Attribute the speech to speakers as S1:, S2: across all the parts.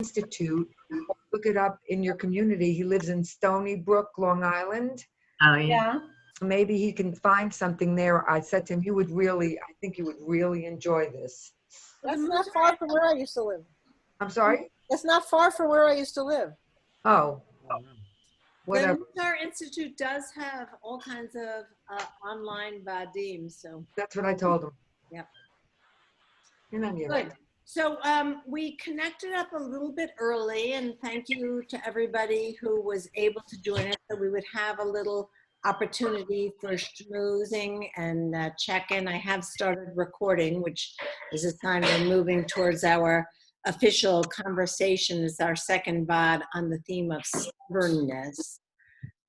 S1: Institute. Look it up in your community. He lives in Stony Brook, Long Island.
S2: Oh, yeah.
S1: Maybe he can find something there. I said to him, I think you would really enjoy this.
S3: That's not far from where I used to live.
S1: I'm sorry?
S3: That's not far from where I used to live.
S1: Oh.
S4: The
S1: Whatever.
S4: Middah Institute does have all kinds of online vadim, so.
S1: That's what I told him.
S4: Yeah.
S1: In any
S4: Good.
S1: event.
S4: So we connected up a little bit early, and thank you to everybody who was able to join us. So we would have a little opportunity for schmoozing and check-in. I have started recording, which is a sign we're moving towards our official conversation. It's our second VOD on the theme of stubbornness.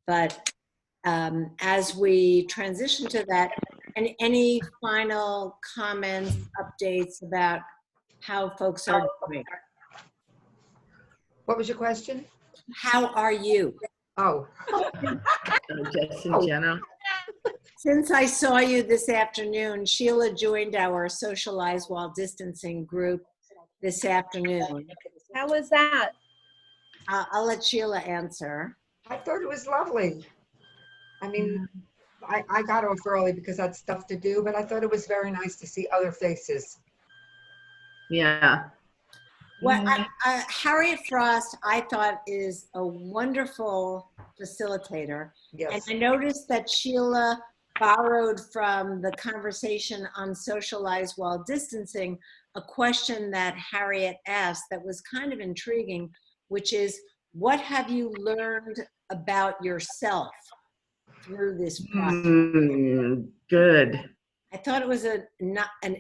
S4: But as we transition to that, any final comments, updates about how folks are doing?
S1: What was your question?
S4: How are you?
S1: Oh.
S2: Just in general.
S4: Since I saw you this afternoon, Sheila joined our Socialize While Distancing group this afternoon.
S5: How was that?
S4: I'll let Sheila answer.
S1: I thought it was lovely. I mean, I got off early because I had stuff to do, but I thought it was very nice to see other faces.
S2: Yeah.
S4: Well, Harriet Frost, I thought, is a wonderful facilitator.
S1: Yes.
S4: And I noticed that Sheila borrowed from the conversation on Socialize While Distancing a question that Harriet asked that was kind of intriguing, which is, what have you learned about yourself through this process?
S2: Good.
S4: I thought it was an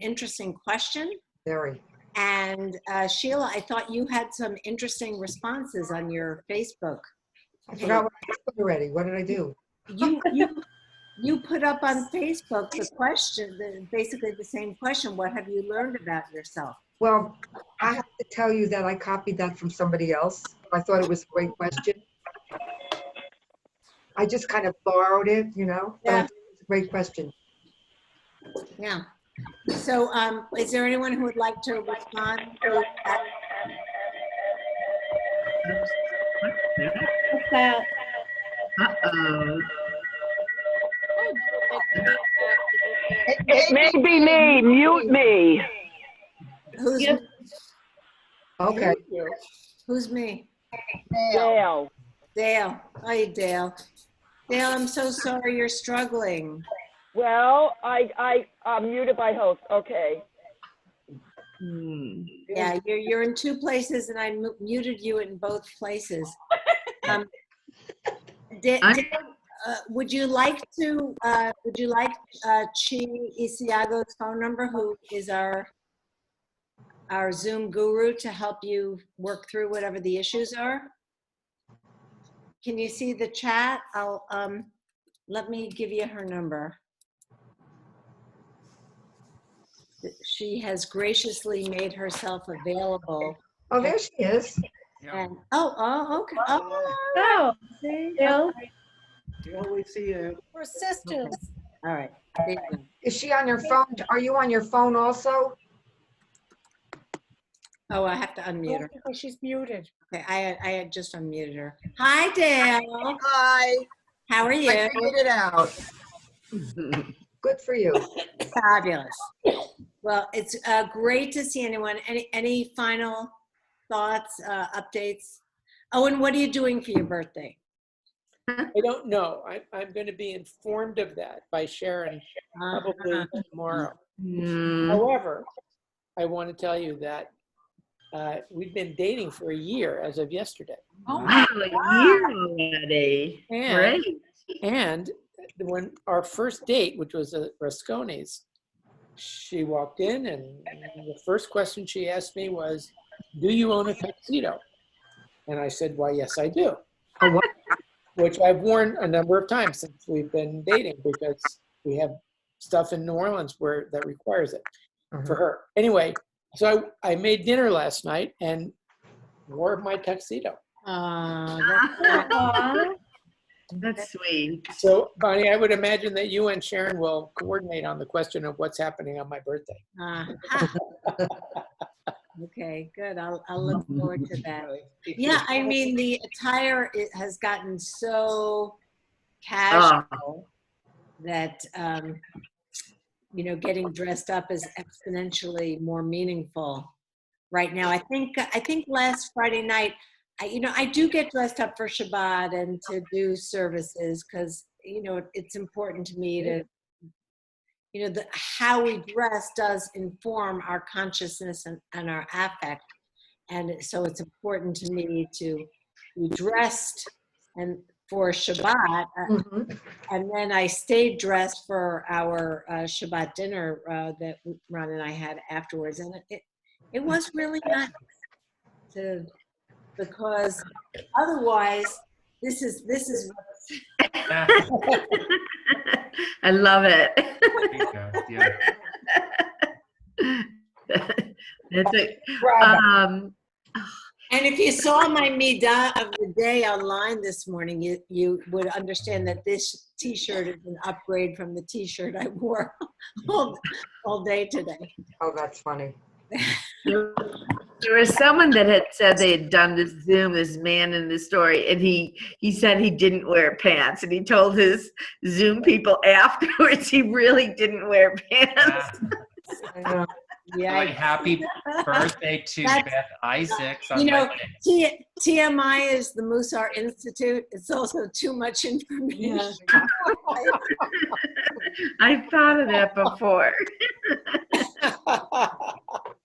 S4: interesting question.
S1: Very.
S4: And Sheila, I thought you had some interesting responses on your Facebook.
S1: I forgot what I put already. What did I do?
S4: You put up on Facebook the question, basically the same question. What have you learned about yourself?
S1: Well, I have to tell you that I copied that from somebody else. I thought it was a great question. I just kind of borrowed it, you know?
S4: Yeah.
S1: It's a great question.
S4: Yeah. So is there anyone who would like to respond to that?
S5: What's that?
S2: Uh-oh.
S6: It may be me. Mute me.
S4: Who's
S5: Yep.
S1: Okay.
S4: who's me?
S6: Dale.
S4: Dale. Hi, Dale. Dale, I'm so sorry you're struggling.
S6: Well, I'm muted by host. Okay.
S4: Yeah, you're in two places, and I muted you in both places. Would you like Chi Isiago's phone number, who is our Zoom guru, to help you work through whatever the issues are? Can you see the chat? I'll let me give you her number. She has graciously made herself available.
S1: Oh, there she is.
S4: And okay.
S5: Oh, Bill.
S7: We see you.
S3: We're sisters.
S4: All right. There you go.
S1: Is she on your phone? Are you on your phone also?
S4: Oh, I have to unmute her.
S3: Because she's muted.
S4: Okay, I had just unmuted her. Hi, Dale.
S7: Hi.
S4: How are you?
S7: I figured it out.
S1: Good for you.
S4: Fabulous. Well, it's great to see anyone. Any final thoughts, updates? Oh, and what are you doing for your birthday?
S7: I don't know. I'm going to be informed of that by Sharon probably tomorrow. However, I want to tell you that we've been dating for a year as of yesterday.
S2: Oh, wow, a year already. Great.
S7: And when our first date, which was at Rasconi's, she walked in and the first question she asked me was, do you own a tuxedo? And I said, why, yes, I do.
S1: Oh, what?
S7: Which I've worn a number of times since we've been dating because we have stuff in New Orleans that requires it for her. Anyway, so I made dinner last night and wore my tuxedo.
S2: That's sweet.
S7: So, Bonnie, I would imagine that you and Sharon will coordinate on the question of what's happening on my birthday.
S4: Okay, good. I'll look forward to that. Yeah, I mean, the attire has gotten so casual that, getting dressed up is exponentially more meaningful right now. I think last Friday night, I do get dressed up for Shabbat and to do services because, it's important to me to, how we dress does inform our consciousness and our affect. And so it's important to me to be dressed and for Shabbat. And then I stayed dressed for our Shabbat dinner that Ron and I had afterwards. And it was really nice because otherwise this is
S2: I love it.
S8: Yeah.
S2: That's it.
S4: And if you saw my Middah of the day online this morning, you would understand that this T-shirt is an upgrade from the T-shirt I wore all day today.
S1: Oh, that's funny.
S2: There was someone that had said they had done this Zoom, this man in the story, and he said he didn't wear pants, and he told his Zoom people afterwards he really didn't wear pants.
S8: Yeah. Happy birthday to Beth Isaacs on my day.
S4: TMI is the Musar Institute. It's also too much information.
S2: I've thought of that before.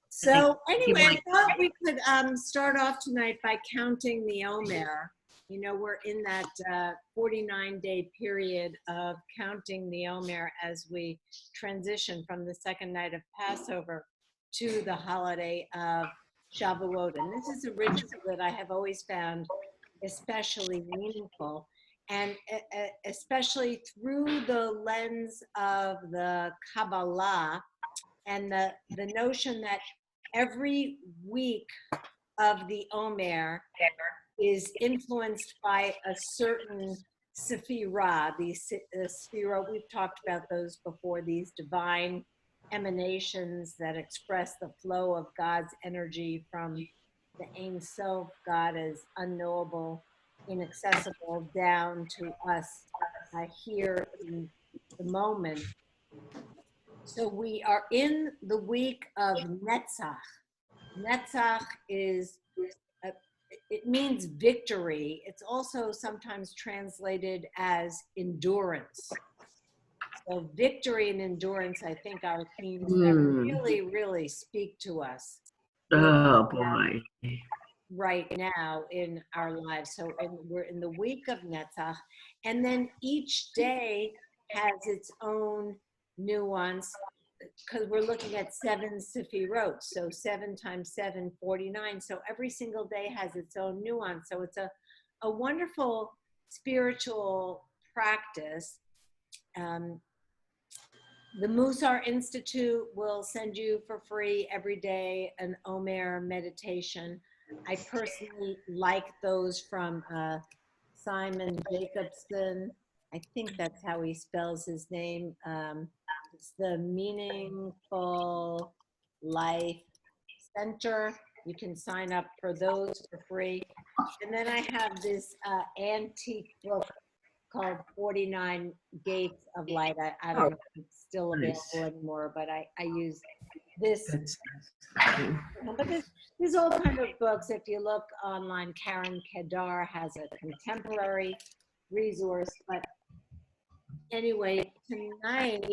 S4: So anyway, I thought we could start off tonight by counting the Omer. We're in that 49-day period of counting the Omer as we transition from the second night of Passover to the holiday of Shavuot. And this is a ritual that I have always found especially meaningful, and especially through the lens of the Kabbalah and the notion that every week of the Omer is influenced by a certain Sephirah. These Sephirah, we've talked about those before, these divine emanations that express the flow of God's energy from the Ein Sof, God as unknowable, inaccessible, down to us here in the moment. So we are in the week of Netzach. Netzach is, it means victory. It's also sometimes translated as endurance. So victory and endurance, I think, are themes that really, really speak to us.
S2: Oh, boy.
S4: Right now in our lives. So we're in the week of Netzach. And then each day has its own nuance, because we're looking at 7 Sefirot. So 7 times 7, 49. So every single day has its own nuance. So it's a wonderful spiritual practice. The Musar Institute will send you for free every day an Omer meditation. I personally like those from Simon Jacobson. I think that's how he spells his name. It's the Meaningful Life Center. You can sign up for those for free. And then I have this antique book called 49 Gates of Light. I don't know if it's still available anymore, but I use this. But there's all kinds of books. If you look online, Karen Kedar has a contemporary resource. But anyway, tonight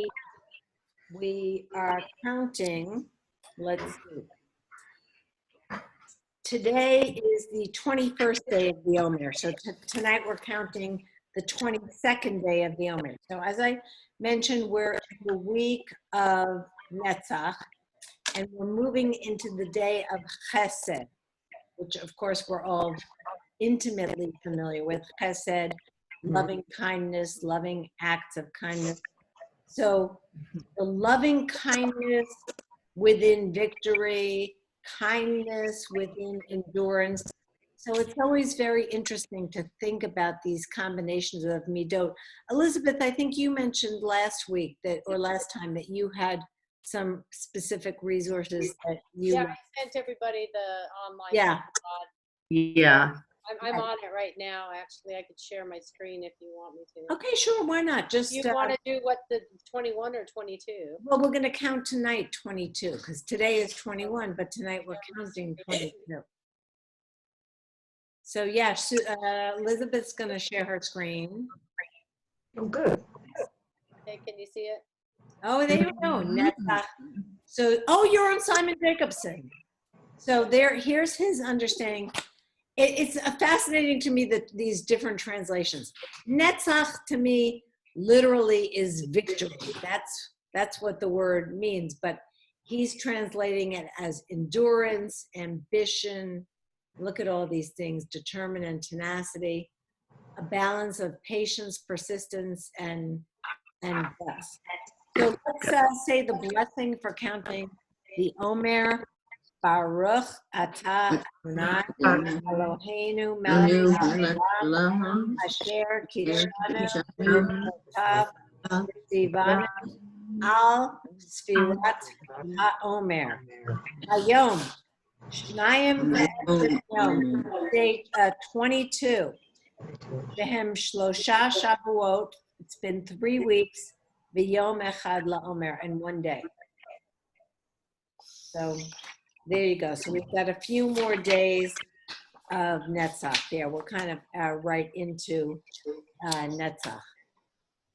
S4: we are counting, let's see. Today is the 21st day of the Omer. So tonight we're counting the 22nd day of the Omer. So as I mentioned, we're in the week of Netzach, and we're moving into the day of Chesed, which of course we're all intimately familiar with. Chesed, loving kindness, loving acts of kindness. So the loving kindness within victory, kindness within endurance. So it's always very interesting to think about these combinations of midot. Elizabeth, I think you mentioned last week or last time that you had some specific resources that you.
S5: Yeah, I sent everybody the online.
S4: Yeah.
S2: Yeah.
S5: I'm on it right now, actually. I could share my screen if you want me to.
S4: Okay, sure. Why not? Just
S5: You want to do what, the 21 or 22?
S4: well, we're going to count tonight 22 because today is 21, but tonight we're counting 22. So yeah, Elizabeth's going to share her screen.
S1: Oh, good.
S5: Okay, can you see it?
S4: Oh, there you go. Netzach. So, oh, you're on Simon Jacobson. So here's his understanding. It's fascinating to me that these different translations. Netzach to me literally is victory. That's what the word means, but he's translating it as endurance, ambition. Look at all these things, determined and tenacity, a balance of patience, persistence, and trust. So let's say the blessing for counting the Omer. Baruch atah Adonai Eloheinu melech haolam asher kidshanu b'mitzvotav v'tzivanu al sfirat haomer. Hayom shnayim yom, day 22. Vehem shlosha shavuot. It's been 3 weeks. V'yom echad laomer, and 1 day. So there you go. So we've got a few more days of Netzach there. We're kind of right into Netzach.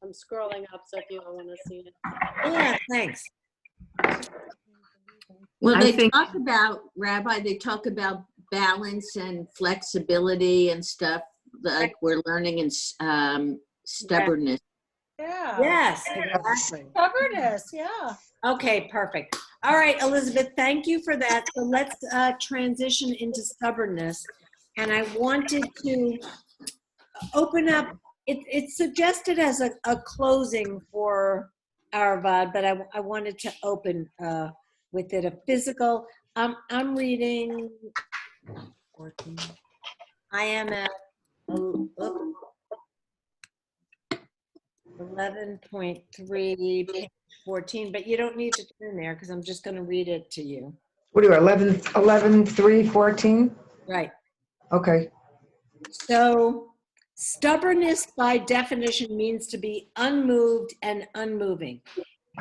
S5: I'm scrolling up, so if you want to see it.
S4: Yeah, thanks.
S9: Well,
S2: I think-
S9: talk about, Rabbi, they talk about balance and flexibility and stuff like we're learning in stubbornness.
S3: Yeah.
S4: Yes, exactly.
S3: Stubbornness, yeah.
S4: Okay, perfect. All right, Elizabeth, thank you for that. So let's transition into stubbornness. And I wanted to open up, it's suggested as a closing for our VOD, but I wanted to open with it a physical. I'm reading 14. I am at 11.3, page 14, but you don't need to turn there because I'm just going to read it to you.
S1: What are you, 11/3/14?
S4: Right.
S1: Okay.
S4: So stubbornness by definition means to be unmoved and unmoving.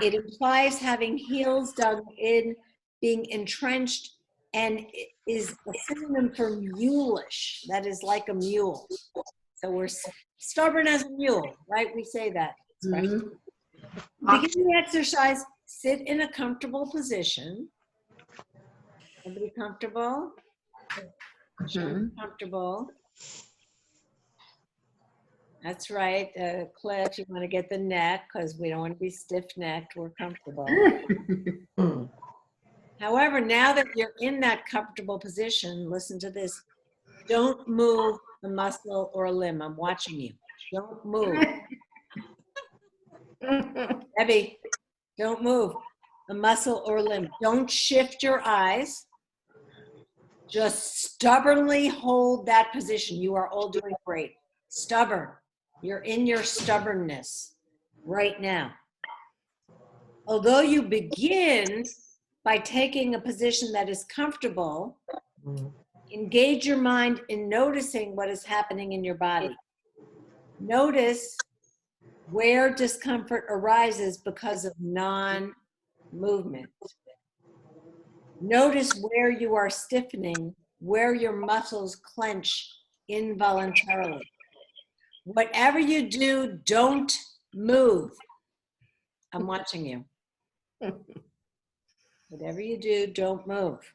S4: It implies having heels dug in, being entrenched, and it is a synonym for mulish. That is like a mule. So we're stubborn as a mule, right? We say that.
S9: Mhm.
S4: Begin the exercise, sit in a comfortable position. Everybody comfortable? Comfortable. That's right. Cliff, you want to get the neck because we don't want to be stiff-necked. We're comfortable. However, now that you're in that comfortable position, listen to this. Don't move a muscle or a limb. I'm watching you. Don't move. Debbie, don't move a muscle or limb. Don't shift your eyes. Just stubbornly hold that position. You are all doing great. Stubborn. You're in your stubbornness right now. Although you begin by taking a position that is comfortable, engage your mind in noticing what is happening in your body. Notice where discomfort arises because of non-movement. Notice where you are stiffening, where your muscles clench involuntarily. Whatever you do, don't move. I'm watching you. Whatever you do, don't move.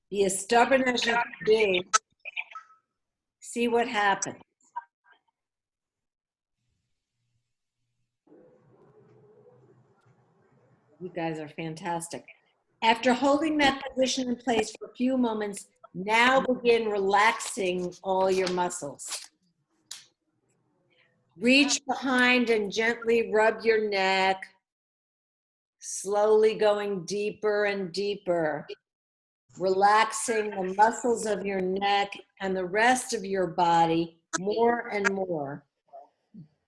S4: Be as stubborn as you can be. See what happens. You guys are fantastic. After holding that position in place for a few moments, now begin relaxing all your muscles. Reach behind and gently rub your neck, slowly going deeper and deeper, relaxing the muscles of your neck and the rest of your body more and more.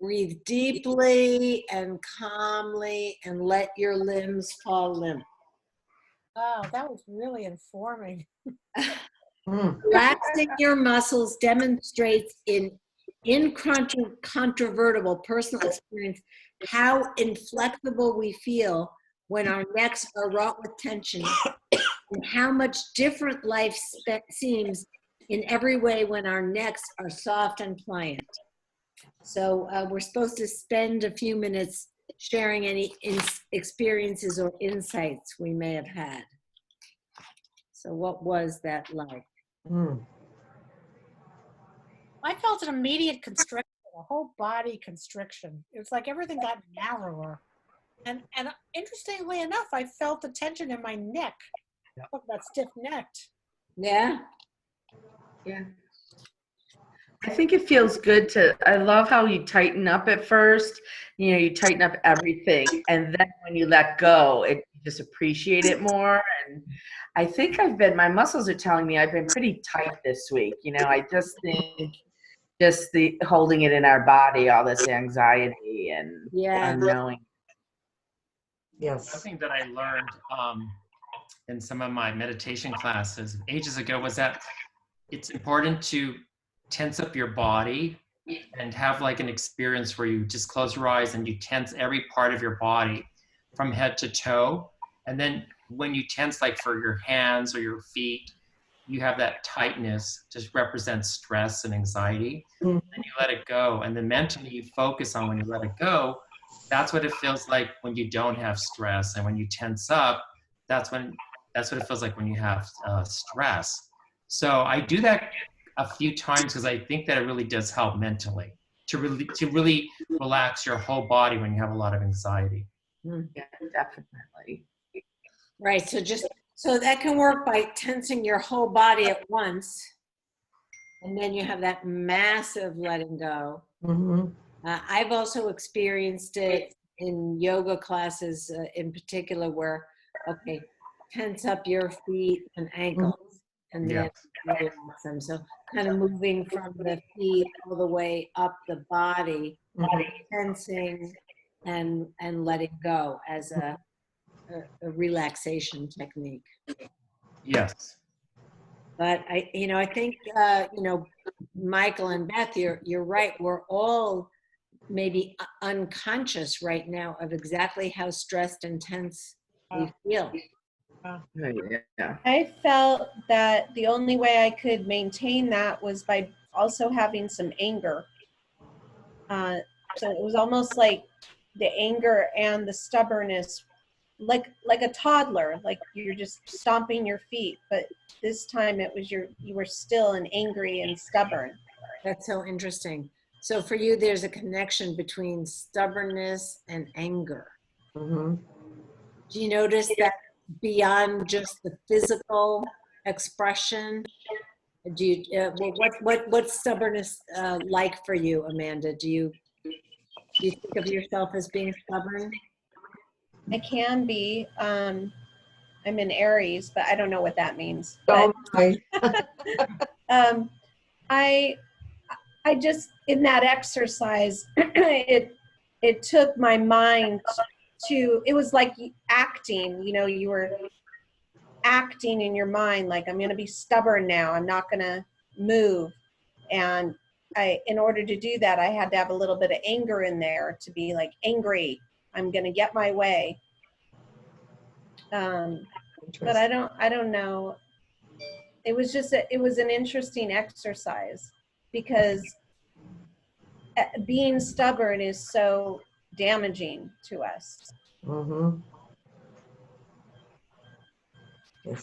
S4: Breathe deeply and calmly and let your limbs fall limp.
S3: Wow, that was really informing.
S4: Relaxing your muscles demonstrates in incontrovertible personal experience how inflexible we feel when our necks are wrought with tension, and how much different life seems in every way when our necks are soft and pliant. So we're supposed to spend a few minutes sharing any experiences or insights we may have had. So what was that like?
S3: I felt an immediate constriction, a whole body constriction. It was like everything got narrower. And interestingly enough, I felt the tension in my neck. Talk about stiff-necked.
S4: Yeah.
S2: Yeah. I think it feels good I love how you tighten up at first, you tighten up everything. And then when you let go, you just appreciate it more. And I think my muscles are telling me I've been pretty tight this week. I just think just the holding it in our body, all this anxiety and unknowing.
S1: Yes.
S8: Something that I learned in some of my meditation classes ages ago was that it's important to tense up your body and have like an experience where you just close your eyes and you tense every part of your body from head to toe. And then when you tense, like for your hands or your feet, you have that tightness, just represents stress and anxiety. And you let it go. And then mentally you focus on when you let it go. That's what it feels like when you don't have stress. And when you tense up, that's what it feels like when you have stress. So I do that a few times because I think that it really does help mentally to really relax your whole body when you have a lot of anxiety.
S2: Yeah, definitely.
S4: Right. So that can work by tensing your whole body at once. And then you have that massive letting go. I've also experienced it in yoga classes in particular where, okay, tense up your feet and ankles and then relax them. So kind of moving from the feet all the way up the body, tensing and letting go as a relaxation technique.
S8: Yes.
S4: But I think Michael and Beth, you're right. We're all maybe unconscious right now of exactly how stressed and tense we feel.
S2: Yeah.
S10: I felt that the only way I could maintain that was by also having some anger. So it was almost like the anger and the stubbornness, like a toddler, like you're just stomping your feet, but this time it was you were still and angry and stubborn.
S4: That's so interesting. So for you, there's a connection between stubbornness and anger. Do you notice that beyond just the physical expression? Do you what's stubbornness like for you, Amanda? Do you think of yourself as being stubborn?
S10: I can be. I'm in Aries, but I don't know what that means.
S1: Oh,
S10: But, I just, in that exercise, it took my mind to, it was like acting, you were acting in your mind, like, I'm going to be stubborn now. I'm not going to move. And in order to do that, I had to have a little bit of anger in there to be like angry. I'm going to get my way. But I don't know. It was just, it was an interesting exercise because being stubborn is so damaging to us.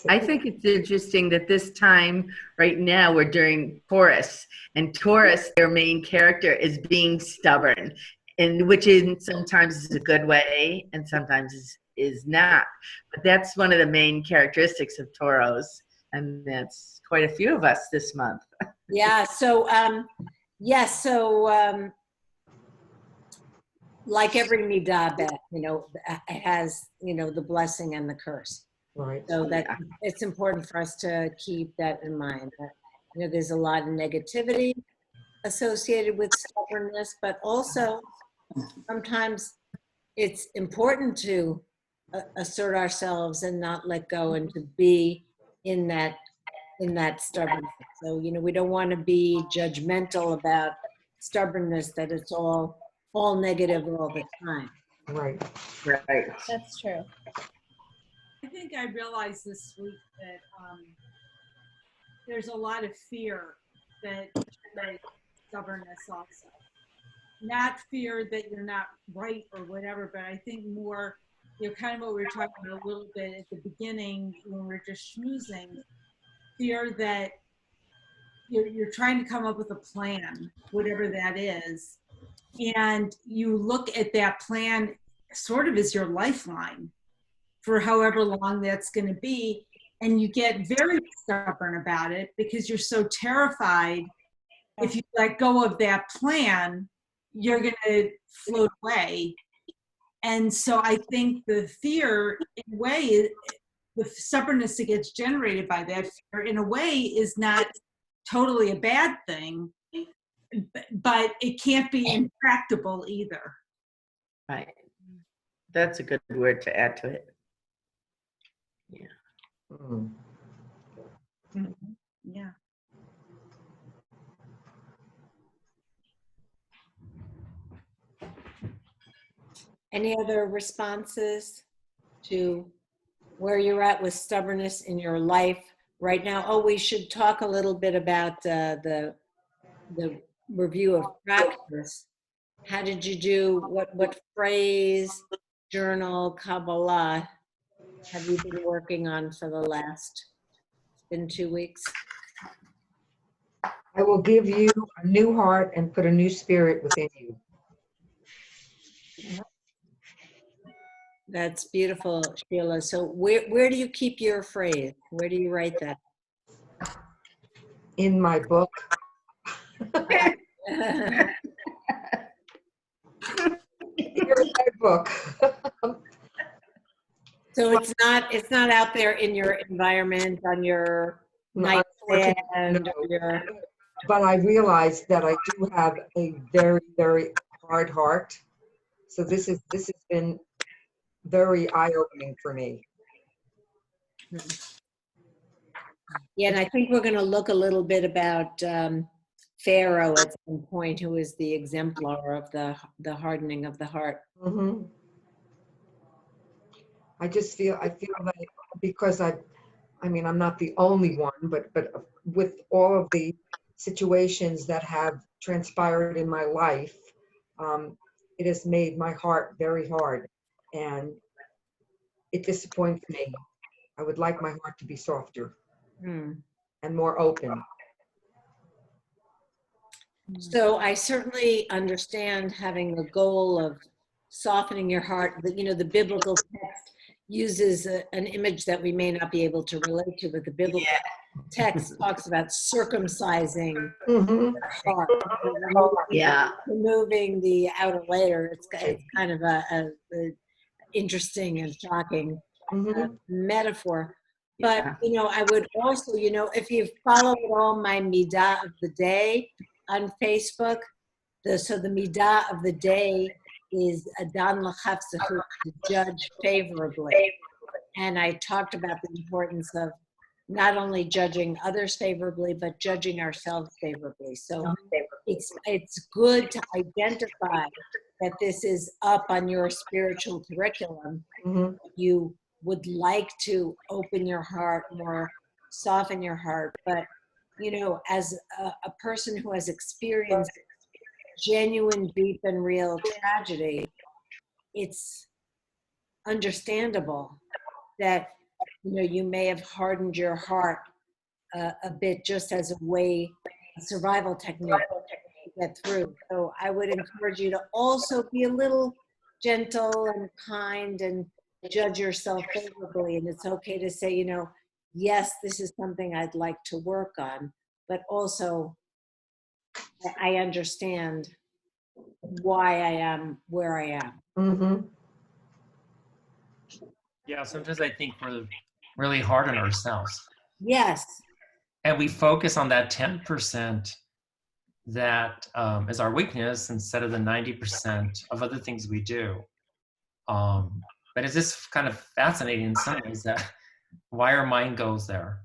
S2: I think it's interesting that this time right now we're during Taurus, and Taurus, their main character is being stubborn, and which sometimes is a good way and sometimes is not. But that's one of the main characteristics of Tauros, and that's quite a few of us this month.
S4: Yeah. So yes. So like every Middah, Beth, it has the blessing and the curse.
S1: Right.
S4: So that it's important for us to keep that in mind. That, there's a lot of negativity, associated with stubbornness, but also sometimes it's important to assert ourselves and not let go and to be in that stubbornness. So, you know, we don't want to be judgmental about stubbornness, that it's all negative all the time.
S1: Right.
S2: Right.
S10: That's true.
S11: I think I realized this week that there's a lot of fear that generates stubbornness also. Not fear that you're not right or whatever, but I think more, you know, kind of what we were talking about a little bit at the beginning when we were just schmoozing, fear that you're trying to come up with a plan, whatever that is, and you look at that plan sort of as your lifeline for however long that's going to be, and you get very stubborn about it because you're so terrified if you let go of that plan, you're going to float away. And so I think the fear, in a way, the stubbornness that gets generated by that fear, in a way, is not totally a bad thing, but it can't be intractable either.
S2: Right. That's a good word to add to it. Yeah.
S1: Mm.
S11: Yeah.
S4: Any other responses to where you're at with stubbornness in your life right now? Oh, we should talk a little bit about the review of practice. How did you do? What phrase, journal, Kabbalah have you been working on for the last, it's been 2 weeks?
S1: I will give you a new heart and put a new spirit within you.
S4: That's beautiful, Sheila. So where do you keep your phrase? Where do you write that?
S1: In my book. Here's my book.
S4: So it's not out there in your environment, on your
S1: No,
S4: nightstand,
S1: no.
S4: or your,
S1: But I realized that I do have a very, very hard heart. So this has been very eye-opening for me.
S4: yeah, and I think we're going to look a little bit about Pharaoh at some point, who is the exemplar of the hardening of the heart.
S1: Mm-hmm. I feel that because I mean, I'm not the only one, but with all of the situations that have transpired in my life, it has made my heart very hard, and it disappoints me. I would like my heart to be softer and more open.
S4: So I certainly understand having the goal of softening your heart. You know, the biblical text uses an image that we may not be able to relate to, but the biblical text talks about circumcising your heart.
S2: Yeah.
S4: Removing the outer layer. It's kind of a interesting and shocking metaphor. But, you know, I would also, you know, if you've followed all my Middah of the day on Facebook, so the Middah of the day is Adan L'Chafzahu, to judge favorably. And I talked about the importance of not only judging others favorably, but judging ourselves favorably. So it's good to identify that this is up on your spiritual curriculum. You would like to open your heart more, soften your heart. But, you know, as a person who has experienced genuine, deep, and real tragedy, it's understandable that, you know, you may have hardened your heart a bit, just as a way, a survival technique to get through. So I would encourage you to also be a little gentle and kind and judge yourself favorably. And it's okay to say, you know, yes, this is something I'd like to work on, but also I understand why I am where I am.
S8: Yeah, sometimes I think we're really hard on ourselves.
S4: Yes.
S8: And we focus on that 10%, that is our weakness instead of the 90% of other things we do. But it's just kind of fascinating in some ways that why our mind goes there.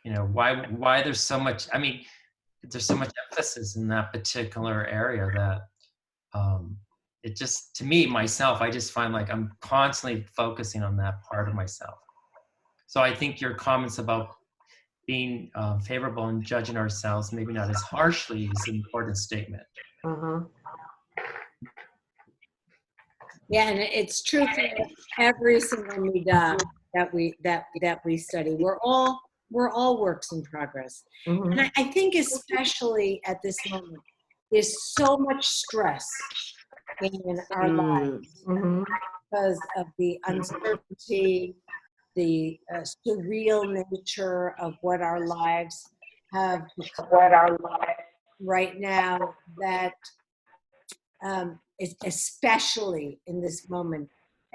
S8: You know, why there's so much, I mean, there's so much emphasis in that particular area that it just, to me, myself, I just find like I'm constantly focusing on that part of myself. So I think your comments about being favorable and judging ourselves, maybe not as harshly, is an important statement.
S4: Yeah, and it's true for every single Middah that we study. We're all works in progress. And I think especially at this moment, there's so much stress in our lives because of the uncertainty, the surreal nature of what our lives have become right now, that especially in this moment,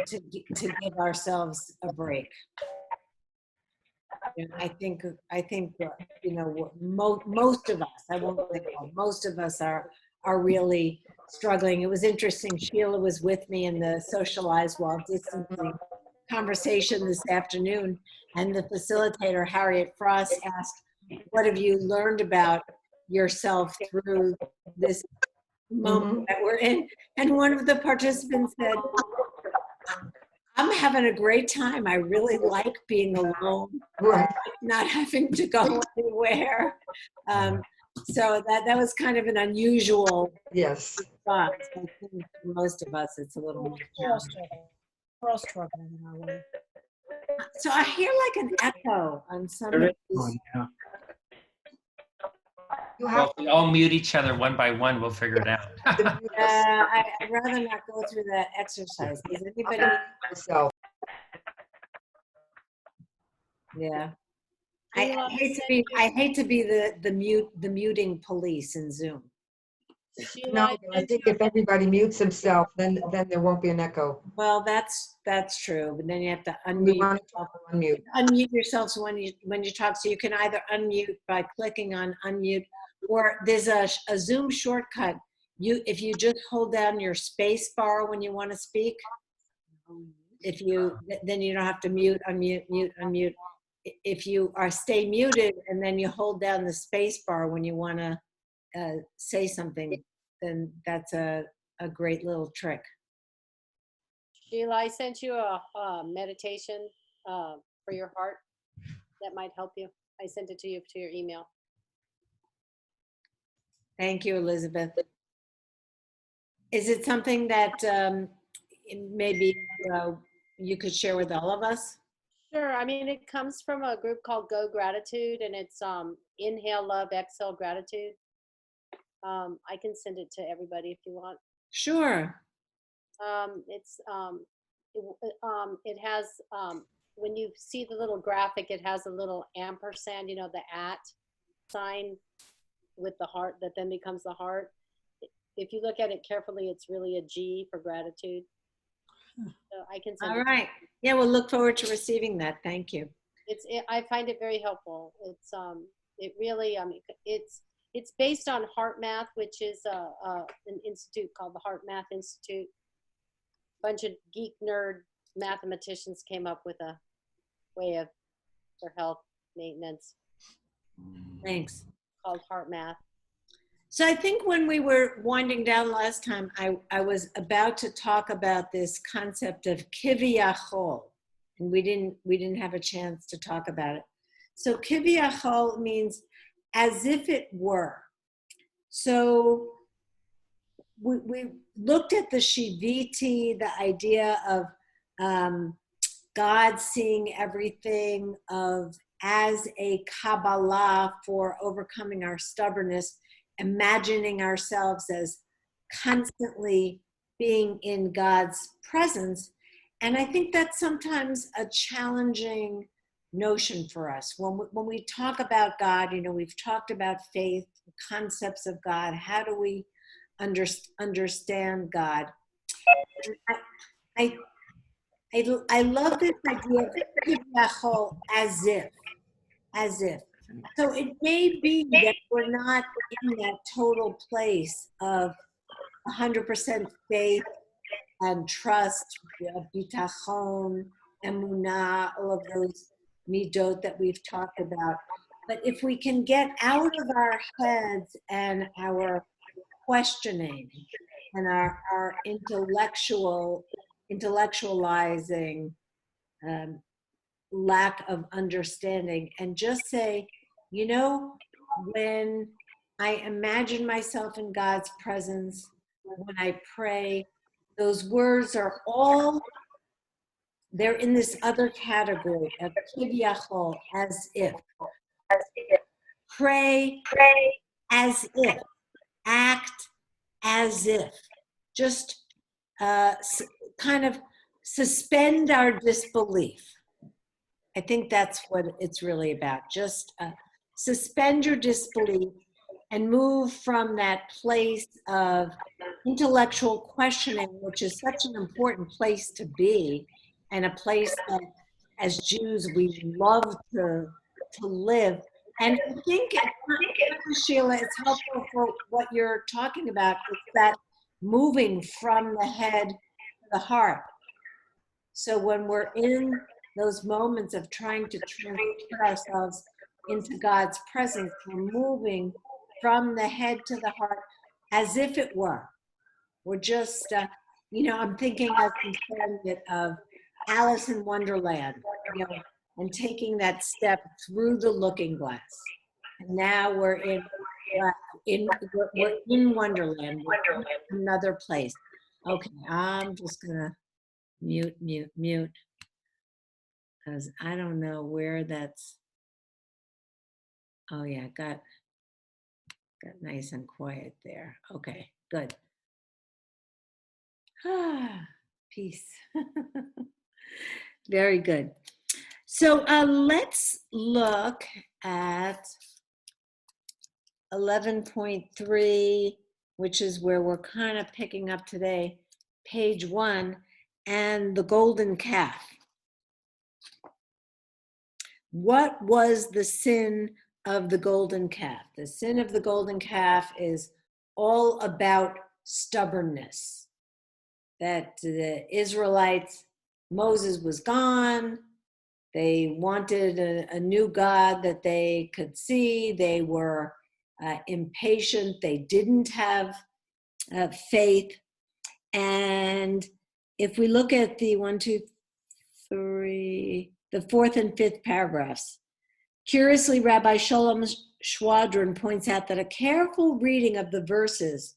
S4: to give ourselves a break. And I think you know, most of us, I won't say all, most of us are really struggling. It was interesting. Sheila was with me in the socialized while distancing conversation this afternoon, and the facilitator, Harriet Frost, asked, what have you learned about yourself through this moment that we're in? And one of the participants said, I'm having a great time. I really like being alone, not having to go anywhere. So that was kind of an unusual response. I think for most of us, it's a little more challenging.
S3: We're all struggling in our way.
S4: So I hear like an echo on some of these.
S8: Well, if we all mute each other one by one, we'll figure it out.
S4: I'd rather not go through that exercise. Does anybody? Yeah. I hate to be the muting police in Zoom.
S1: No, I think if everybody mutes himself, then there won't be an echo.
S4: Well, that's true, but then you have to unmute yourselves when you talk. So you can either unmute by clicking on unmute, or there's a Zoom shortcut. If you just hold down your space bar when you want to speak, then you don't have to mute, unmute. If you stay muted and then you hold down the space bar when you want to say something, then that's a great little trick.
S5: Sheila, I sent you a meditation for your heart that might help you. I sent it to you to your email.
S4: Thank you, Elizabeth. Is it something that maybe you could share with all of us?
S5: Sure. I mean, it comes from a group called Go Gratitude, and it's inhale love, exhale gratitude. I can send it to everybody if you want.
S4: Sure.
S5: It has when you see the little graphic, it has a little ampersand, you know, the @ sign with the heart that then becomes the heart. If you look at it carefully, it's really a G for gratitude. So I can send
S4: all right. Yeah, we'll look forward to receiving that. Thank you.
S5: I find it very helpful. It really, it's based on Heart Math, which is an institute called the Heart Math Institute. A bunch of geek nerd mathematicians came up with a way for health maintenance.
S4: Thanks.
S5: Called Heart Math.
S4: So I think when we were winding down last time, I was about to talk about this concept of kiviyachol, and we didn't have a chance to talk about it. So kiviyachol means as if it were. So we looked at the Shiviti, the idea of God seeing everything, as a Kabbalah for overcoming our stubbornness, imagining ourselves as constantly being in God's presence. And I think that's sometimes a challenging notion for us. When we talk about God, you know, we've talked about faith, concepts of God. How do we understand God? I love this idea of as if. So it may be that we're not in that total place of 100% faith and trust, bitachon, emunah, all of those midot that we've talked about. But if we can get out of our heads and our questioning and our intellectualizing lack of understanding, and just say, you know, when I imagine myself in God's presence, when I pray, those words are all, they're in this other category of kivyachol, as if. Pray as if. Act as if. Just kind of suspend our disbelief. I think that's what it's really about. Just suspend your disbelief and move from that place of intellectual questioning, which is such an important place to be, and a place that as Jews we love to live. And I think, Sheila, it's helpful for what you're talking about. It's that moving from the head to the heart. So when we're in those moments of trying to transport ourselves into God's presence, we're moving from the head to the heart as if it were. We're just, I'm thinking as I'm saying it of Alice in Wonderland, and taking that step through the looking glass. And now we're in Wonderland, we're in another place. Okay, I'm just gonna mute, because I don't know where that's. Oh yeah, got nice and quiet there. Okay, good. Peace. Very good. So let's look at 11.3, which is where we're kind of picking up today, page 1, and the golden calf. What was the sin of the golden calf? The sin of the golden calf is all about stubbornness. That the Israelites, Moses was gone. They wanted a new God that they could see. They were impatient. They didn't have faith. And if we look at the 1, 2, 3, the 4th and 5th paragraphs, curiously, Rabbi Shalom Schwadron points out that a careful reading of the verses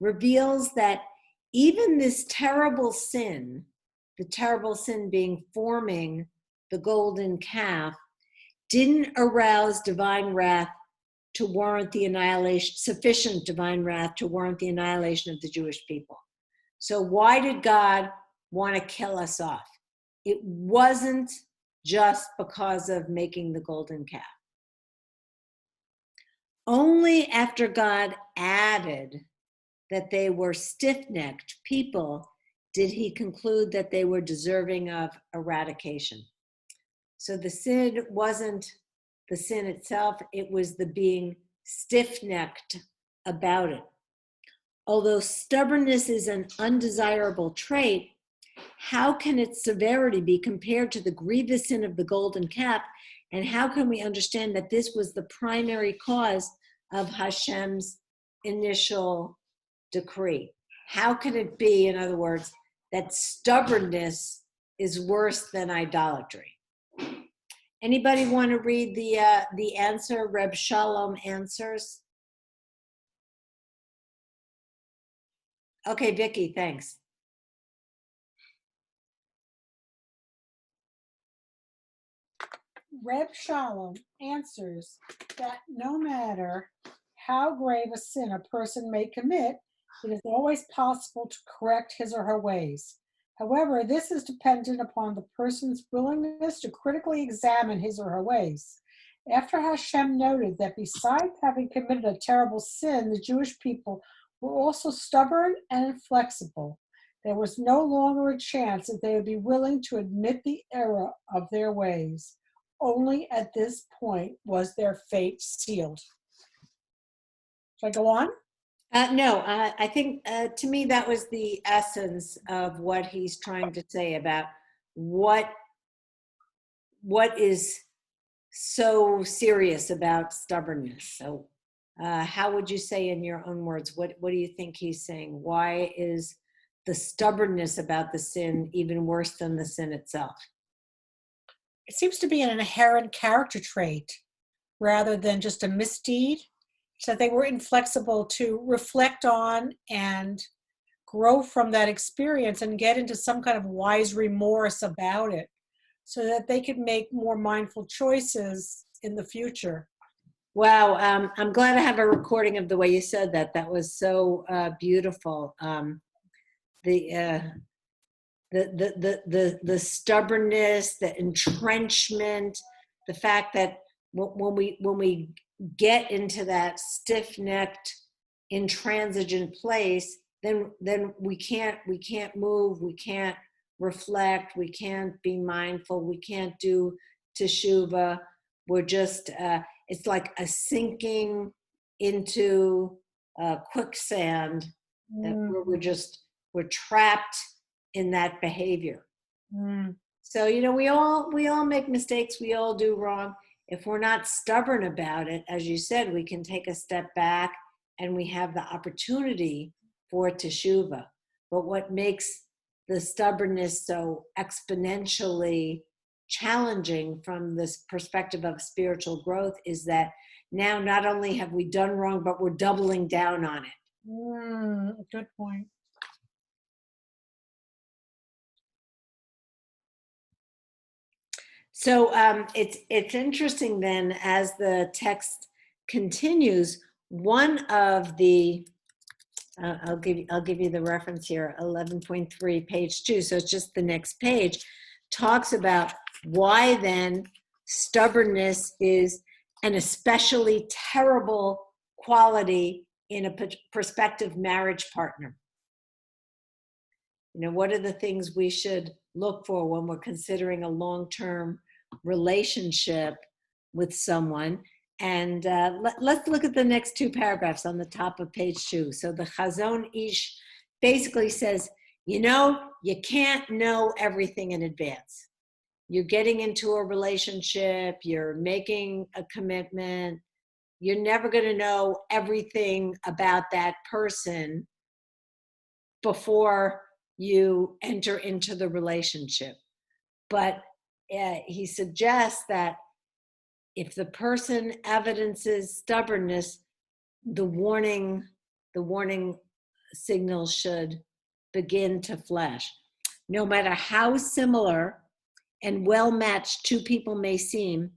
S4: reveals that even this terrible sin, the terrible sin being forming the golden calf, didn't arouse divine wrath to warrant the annihilation, sufficient divine wrath to warrant the annihilation of the Jewish people. So why did God want to kill us off? It wasn't just because of making the golden calf. Only after God added that they were stiff-necked people did he conclude that they were deserving of eradication. So the sin wasn't the sin itself, it was the being stiff-necked about it. Although stubbornness is an undesirable trait, how can its severity be compared to the grievous sin of the golden calf? And how can we understand that this was the primary cause of Hashem's initial decree? How can it be, in other words, that stubbornness is worse than idolatry? Anybody want to read the answer? Reb Shalom answers. Okay, Vicky, thanks.
S3: Reb Shalom answers that no matter how grave a sin a person may commit, it is always possible to correct his or her ways. However, this is dependent upon the person's willingness to critically examine his or her ways. After Hashem noted that besides having committed a terrible sin, the Jewish people were also stubborn and inflexible, there was no longer a chance that they would be willing to admit the error of their ways. only at this point was their fate sealed. Should I go on?
S4: No, I think to me that was the essence of what he's trying to say about what is so serious about stubbornness. So how would you say in your own words, what do you think he's saying? Why is the stubbornness about the sin even worse than the sin itself?
S3: It seems to be an inherent character trait rather than just a misdeed. So they were inflexible to reflect on and grow from that experience and get into some kind of wise remorse about it so that they could make more mindful choices in the future.
S4: Wow, I'm glad I have a recording of the way you said that. That was so beautiful. The stubbornness, the entrenchment, the fact that when we get into that stiff-necked, intransigent place, then we can't move, we can't reflect, we can't be mindful, we can't do teshuvah. We're just it's like a sinking into quicksand that we're trapped in that behavior. So we all make mistakes, we all do wrong. If we're not stubborn about it, as you said, we can take a step back and we have the opportunity for teshuvah. But what makes the stubbornness so exponentially challenging from this perspective of spiritual growth is that now not only have we done wrong, but we're doubling down on it.
S3: Good point.
S4: So it's interesting then, as the text continues, one of the I'll give you the reference here, 11.3, page 2. So it's just the next page, talks about why then stubbornness is an especially terrible quality in a prospective marriage partner. What are the things we should look for when we're considering a long-term relationship with someone? And let's look at the next 2 paragraphs on the top of page 2. So the Chazon Ish basically says, you can't know everything in advance. You're getting into a relationship, you're making a commitment, you're never going to know everything about that person before you enter into the relationship. But he suggests that if the person evidences stubbornness, the warning signals should begin to flash. No matter how similar and well-matched 2 people may seem,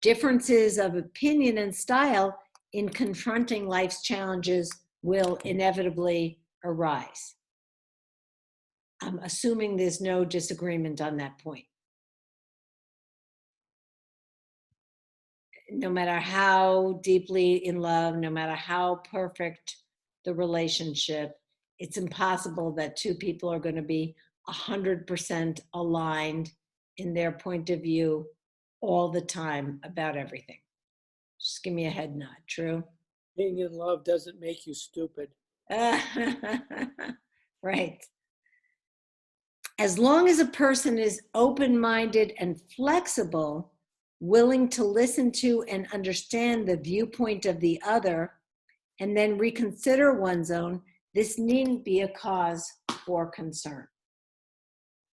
S4: differences of opinion and style in confronting life's challenges will inevitably arise. I'm assuming there's no disagreement on that point. No matter how deeply in love, no matter how perfect the relationship, it's impossible that 2 people are going to be 100% aligned in their point of view all the time about everything. Just give me a head nod. True?
S7: Being in love doesn't make you stupid.
S4: Right. As long as a person is open-minded and flexible, willing to listen to and understand the viewpoint of the other, and then reconsider one's own, this needn't be a cause for concern.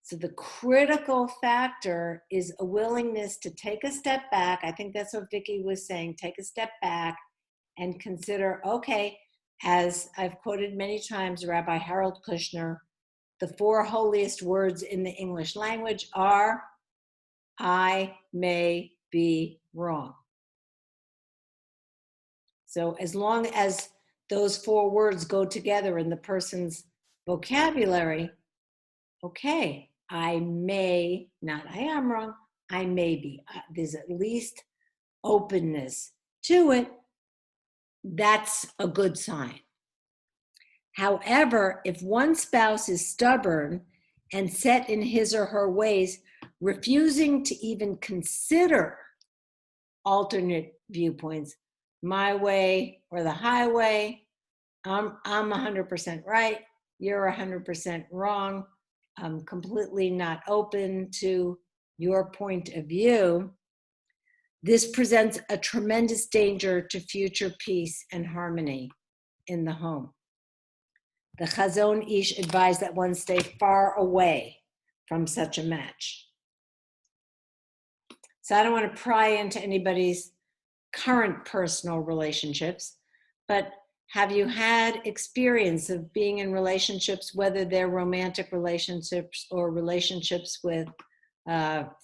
S4: So the critical factor is a willingness to take a step back. I think that's what Vicki was saying, take a step back and consider, okay, as I've quoted many times Rabbi Harold Kushner, the 4 holiest words in the English language are, I may be wrong. So as long as those 4 words go together in the person's vocabulary, okay, I may, not I am wrong, I may be. There's at least openness to it. That's a good sign. However, if one spouse is stubborn and set in his or her ways, refusing to even consider alternate viewpoints, my way or the highway. I'm 100% right. You're 100% wrong. I'm completely not open to your point of view. This presents a tremendous danger to future peace and harmony in the home. The Chazon Ish advised that one stay far away from such a match. So I don't want to pry into anybody's current personal relationships, but have you had experience of being in relationships, whether they're romantic relationships or relationships with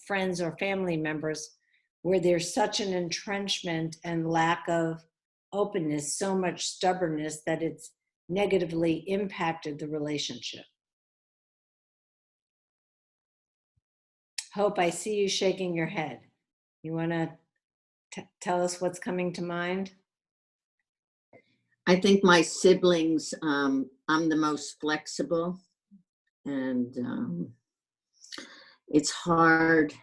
S4: friends or family members, where there's such an entrenchment and lack of openness, so much stubbornness that it's negatively impacted the relationship? Hope, I see you shaking your head. You want to tell us what's coming to mind?
S9: I think my siblings, I'm the most flexible, and it's hard.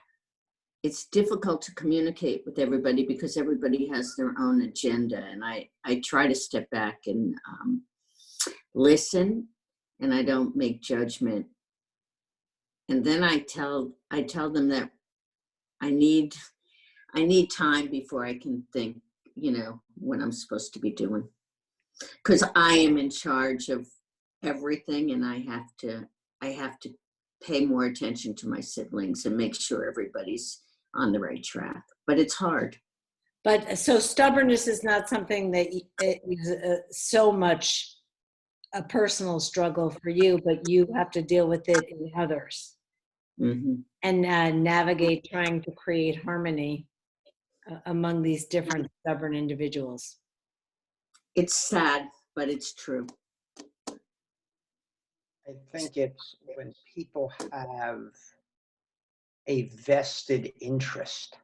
S9: It's difficult to communicate with everybody because everybody has their own agenda, and I try to step back and listen, and I don't make judgment. And then I tell them that I need time before I can think, what I'm supposed to be doing. Because I am in charge of everything, and I have to pay more attention to my siblings and make sure everybody's on the right track. But it's hard.
S4: But so stubbornness is not something that is so much a personal struggle for you, but you have to deal with it in others. Mm-hmm. And navigate trying to create harmony among these different stubborn individuals.
S9: It's sad, but it's true.
S12: I think it's when people have a vested interest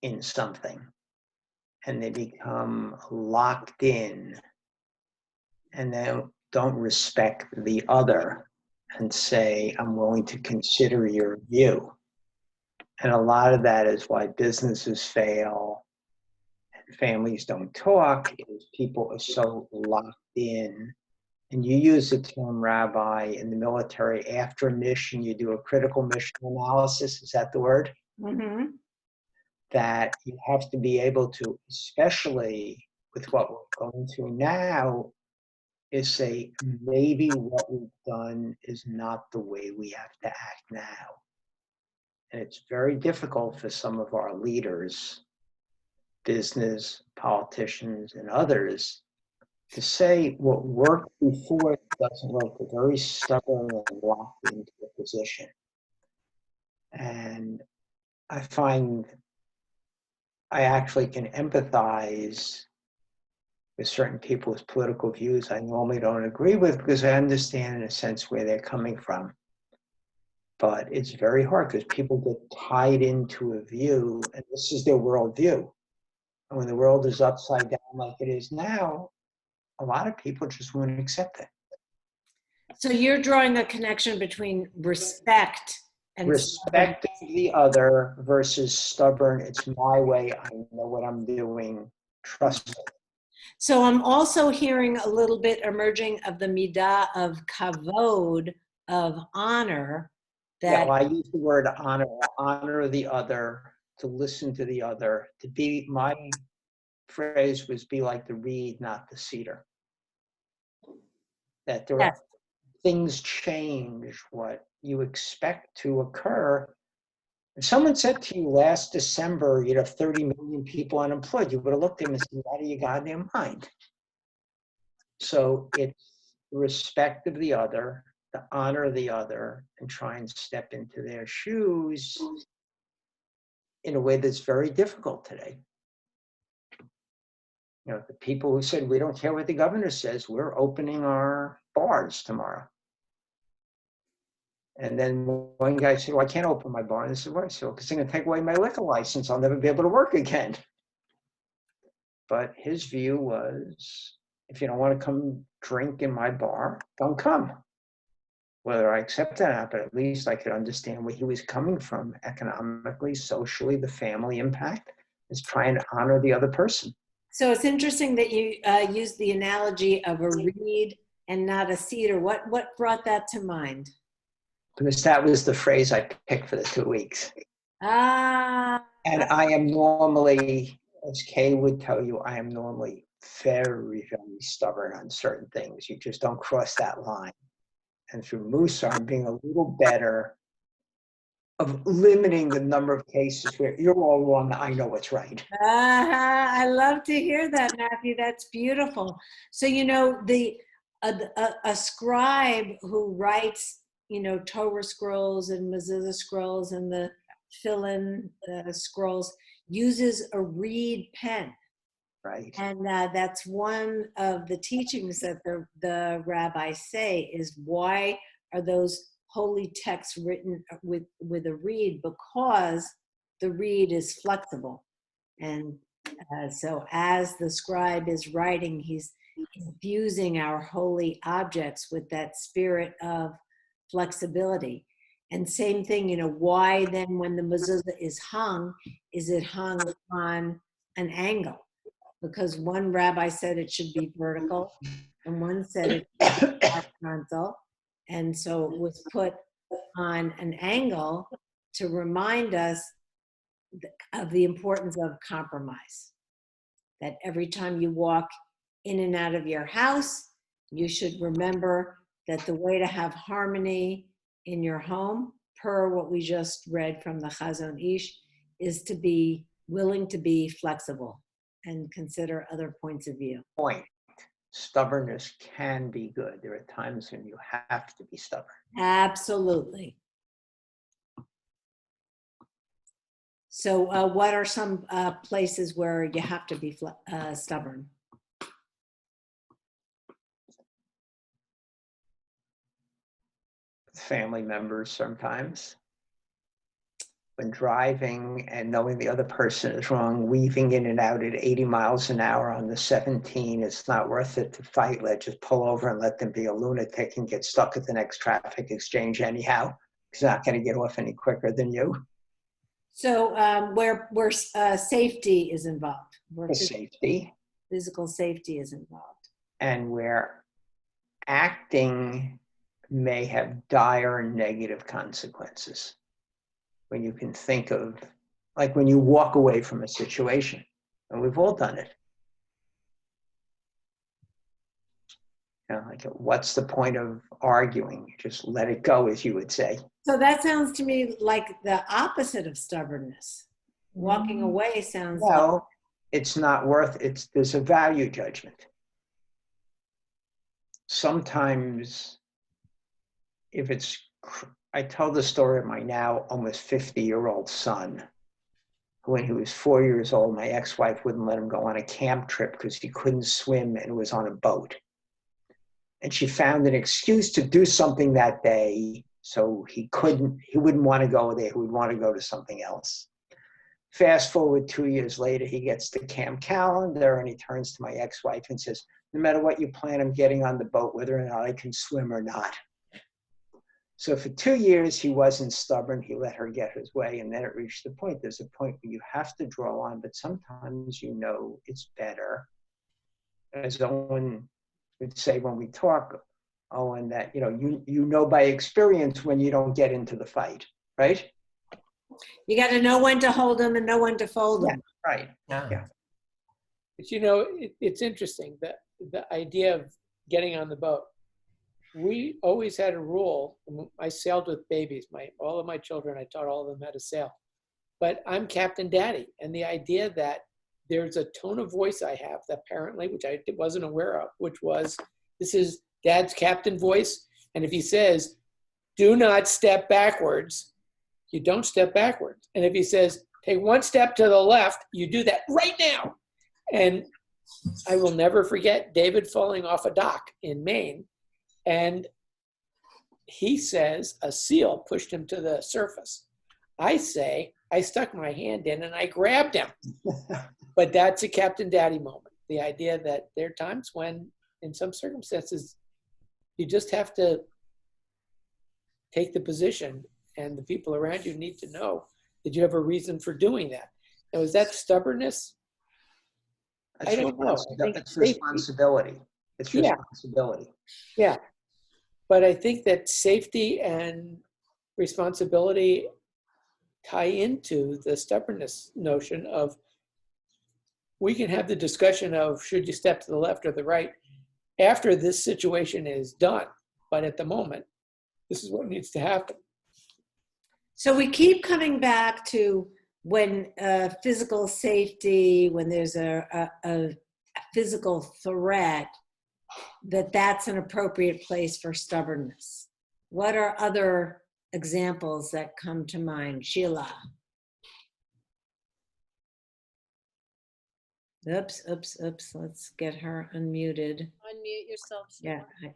S12: in something and they become locked in and they don't respect the other and say, I'm willing to consider your view. And a lot of that is why businesses fail and families don't talk, is people are so locked in. And you use the term, Rabbi, in the military, after a mission, you do a critical mission analysis. Is that the word?
S4: Mm-hmm.
S12: That you have to be able to, especially with what we're going through now, is say, maybe what we've done is not the way we have to act now. And it's very difficult for some of our leaders, business, politicians, and others, to say what worked before doesn't work. They're very stubborn and locked into a position. And I find I actually can empathize with certain people's political views I normally don't agree with, because I understand in a sense where they're coming from. But it's very hard because people get tied into a view, and this is their worldview. And when the world is upside down like it is now, a lot of people just won't accept it.
S4: So you're drawing a connection between respect and
S12: respect the other versus stubborn. It's my way. I know what I'm doing. Trust me.
S4: So I'm also hearing a little bit emerging of the Middah of kavod, of honor. That
S12: I use the word honor the other, to listen to the other, to be, my phrase was, be like the reed, not the cedar. That there are things change what you expect to occur. If someone said to you last December, you'd have 30 million people unemployed, you would have looked at them and said, out of your goddamn mind. So it's respect of the other, the honor of the other, and try and step into their shoes in a way that's very difficult today. The people who said, we don't care what the governor says, we're opening our bars tomorrow. And then one guy said, well, I can't open my bar. And I said, why? So, because they're going to take away my liquor license. I'll never be able to work again. But his view was, if you don't want to come drink in my bar, don't come. whether I accept it or not, but at least I could understand where he was coming from economically, socially, the family impact is trying to honor the other person.
S4: So it's interesting that you used the analogy of a reed and not a cedar. What brought that to mind?
S12: Because that was the phrase I picked for the 2 weeks.
S4: Ah.
S12: And I am normally, as Kay would tell you, I am normally very, very stubborn on certain things. You just don't cross that line. And through Musa, I'm being a little better of limiting the number of cases where you're all wrong, I know what's right.
S4: I love to hear that, Matthew. That's beautiful. So, you know, a scribe who writes, you know, Torah scrolls and Mezuzah scrolls and the fill-in scrolls uses a reed pen.
S12: Right.
S4: And that's one of the teachings that the rabbis say is, why are those holy texts written with a reed? Because the reed is flexible. And so as the scribe is writing, he's infusing our holy objects with that spirit of flexibility. And same thing, you know, why then when the mezuzah is it hung on an angle? Because one rabbi said it should be vertical and one said it should be horizontal. And so it was put on an angle to remind us of the importance of compromise. That every time you walk in and out of your house, you should remember that the way to have harmony in your home, per what we just read from the Chazon Ish, is to be willing to be flexible and consider other points of view.
S12: Point. Stubbornness can be good. There are times when you have to be stubborn.
S4: Absolutely. So what are some places where you have to be stubborn?
S12: Family members sometimes. When driving and knowing the other person is wrong, weaving in and out at 80 miles an hour on the 17, it's not worth it to fight. Let's just pull over and let them be a lunatic and get stuck at the next traffic exchange anyhow. He's not going to get off any quicker than you.
S4: So where safety is involved. Where
S12: safety.
S4: Physical safety is involved.
S12: And where acting may have dire negative consequences. When you can think of, like when you walk away from a situation, and we've all done it. You know, like, what's the point of arguing? Just let it go, as you would say.
S4: So that sounds to me like the opposite of stubbornness. Walking away sounds
S12: well, it's not worth it. There's a value judgment. Sometimes, if it's, I tell the story of my now almost 50-year-old son, who when he was 4 years old, my ex-wife wouldn't let him go on a camp trip because he couldn't swim and was on a boat. And she found an excuse to do something that day, so he wouldn't want to go there, he would want to go to something else. Fast forward 2 years later, he gets the camp calendar and he turns to my ex-wife and says, no matter what you plan, I'm getting on the boat, whether or not I can swim or not. So for 2 years, he wasn't stubborn. He let her get his way. And then it reached the point. There's a point where you have to draw on, but sometimes you know it's better. As Owen would say when we talk, Owen, that you know by experience when you don't get into the fight, right?
S4: You got to know when to hold them and know when to fold them.
S12: Yeah, right.
S8: Yeah.
S7: But you know, it's interesting that the idea of getting on the boat. We always had a rule. I sailed with babies. All of my children, I taught all of them how to sail. But I'm Captain Daddy. And the idea that there's a tone of voice I have, apparently, which I wasn't aware of, which was, this is Dad's captain voice. And if he says, do not step backwards, you don't step backwards. And if he says, take one step to the left, you do that right now. And I will never forget David falling off a dock in Maine. And he says a seal pushed him to the surface. I say, I stuck my hand in and I grabbed him. But that's a Captain Daddy moment. The idea that there are times when, in some circumstances, you just have to take the position, and the people around you need to know that you have a reason for doing that. Now, is that stubbornness? I don't know. I think
S12: It's
S7: safety.
S12: responsibility. It's
S7: Yeah.
S12: responsibility.
S7: Yeah. But I think that safety and responsibility tie into the stubbornness notion of, we can have the discussion of should you step to the left or the right after this situation is done. But at the moment, this is what needs to happen.
S4: So we keep coming back to when physical safety, when there's a physical threat, that's an appropriate place for stubbornness. What are other examples that come to mind? Sheila. Oops. Let's get her unmuted.
S5: Unmute yourself. Sheila.
S4: Yeah.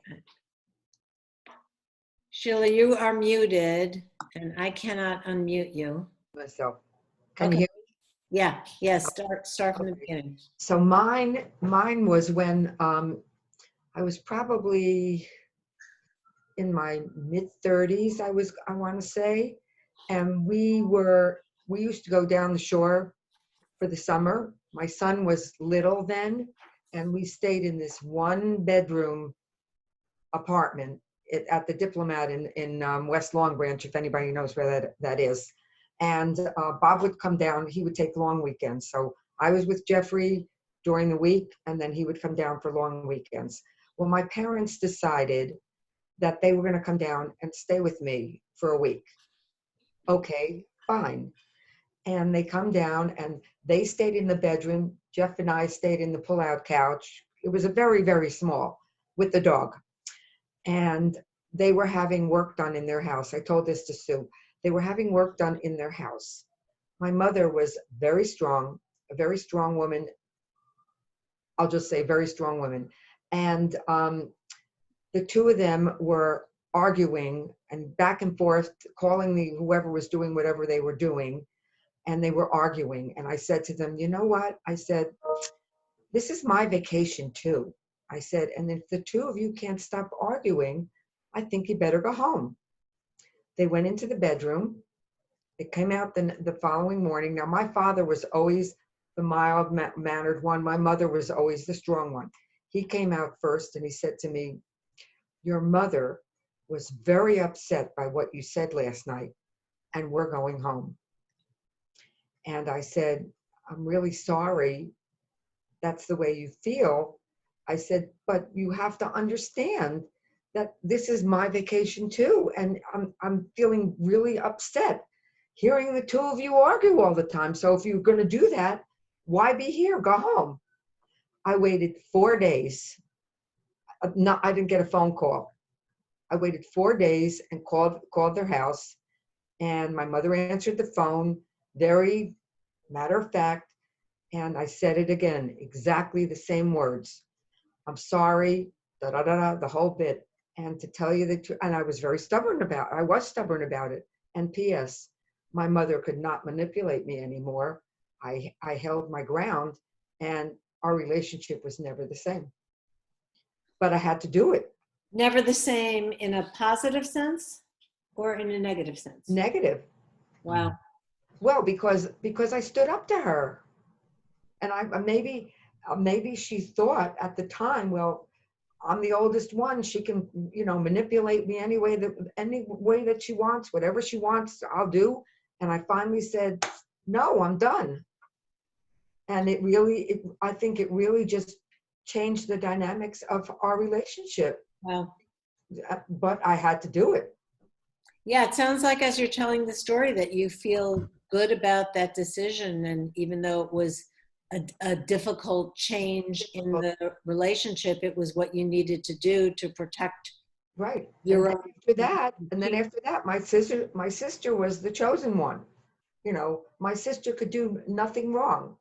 S4: Sheila, you are muted, and I cannot unmute you.
S1: Myself. Can you hear me?
S4: Yeah. Start from the beginning.
S1: So mine was when I was probably in my mid-30s, I want to say, and we used to go down the shore for the summer. My son was little then, and we stayed in this 1-bedroom apartment at the Diplomat in West Long Branch, if anybody knows where that is. And Bob would come down. He would take long weekends. So I was with Jeffrey during the week, and then he would come down for long weekends. Well, my parents decided that they were going to come down and stay with me for a week. Okay, fine. And they come down and they stayed in the bedroom. Jeff and I stayed in the pull-out couch. It was a very, very small, with the dog. And they were having work done in their house. I told this to Sue. They were having work done in their house. My mother was very strong, a very strong woman. I'll just say very strong woman. And the two of them were arguing and back and forth, calling whoever was doing whatever they were doing. And they were arguing. And I said to them, you know what? I said, this is my vacation too. I said, and if the two of you can't stop arguing, I think you better go home. They went into the bedroom. They came out the following morning. Now, my father was always the mild-mannered one. My mother was always the strong one. He came out first and he said to me, your mother was very upset by what you said last night, and we're going home. And I said, I'm really sorry that's the way you feel. I said, but you have to understand that this is my vacation too, and I'm feeling really upset hearing the two of you argue all the time. So if you're going to do that, why be here? Go home. I waited 4 days. No, I didn't get a phone call. I waited 4 days and called their house, and my mother answered the phone, very matter of fact, and I said it again, exactly the same words. I'm sorry, the whole bit. And to tell you the truth, and I was stubborn about it. And P.S., my mother could not manipulate me anymore. I held my ground, and our relationship was never the same. But I had to do it.
S4: Never the same in a positive sense or in a negative sense?
S1: Negative.
S4: Wow.
S1: Well, because I stood up to her. And maybe she thought at the time, well, I'm the oldest one. She can, manipulate me any way that she wants, whatever she wants, I'll do. And I finally said, no, I'm done. And I think it really just changed the dynamics of our relationship.
S4: Wow.
S1: But I had to do it.
S4: Yeah, it sounds like as you're telling the story that you feel good about that decision. And even though it was a difficult change in the relationship, it was what you needed to do to protect.
S1: Right.
S4: Your
S1: and then after that, my sister was the chosen one. My sister could do nothing wrong,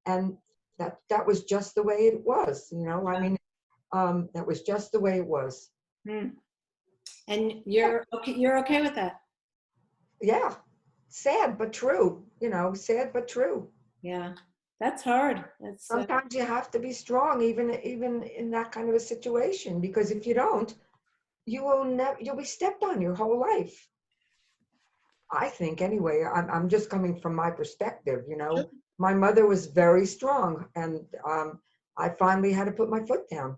S1: and that was just the way it was. That was just the way it was.
S4: And you're okay with that?
S1: Yeah, sad but true. Sad but true.
S4: Yeah. That's hard.
S1: Sometimes you have to be strong, even in that kind of a situation, because if you don't, you'll be stepped on your whole life. I think anyway, I'm just coming from my perspective, you know. My mother was very strong, and I finally had to put my foot down.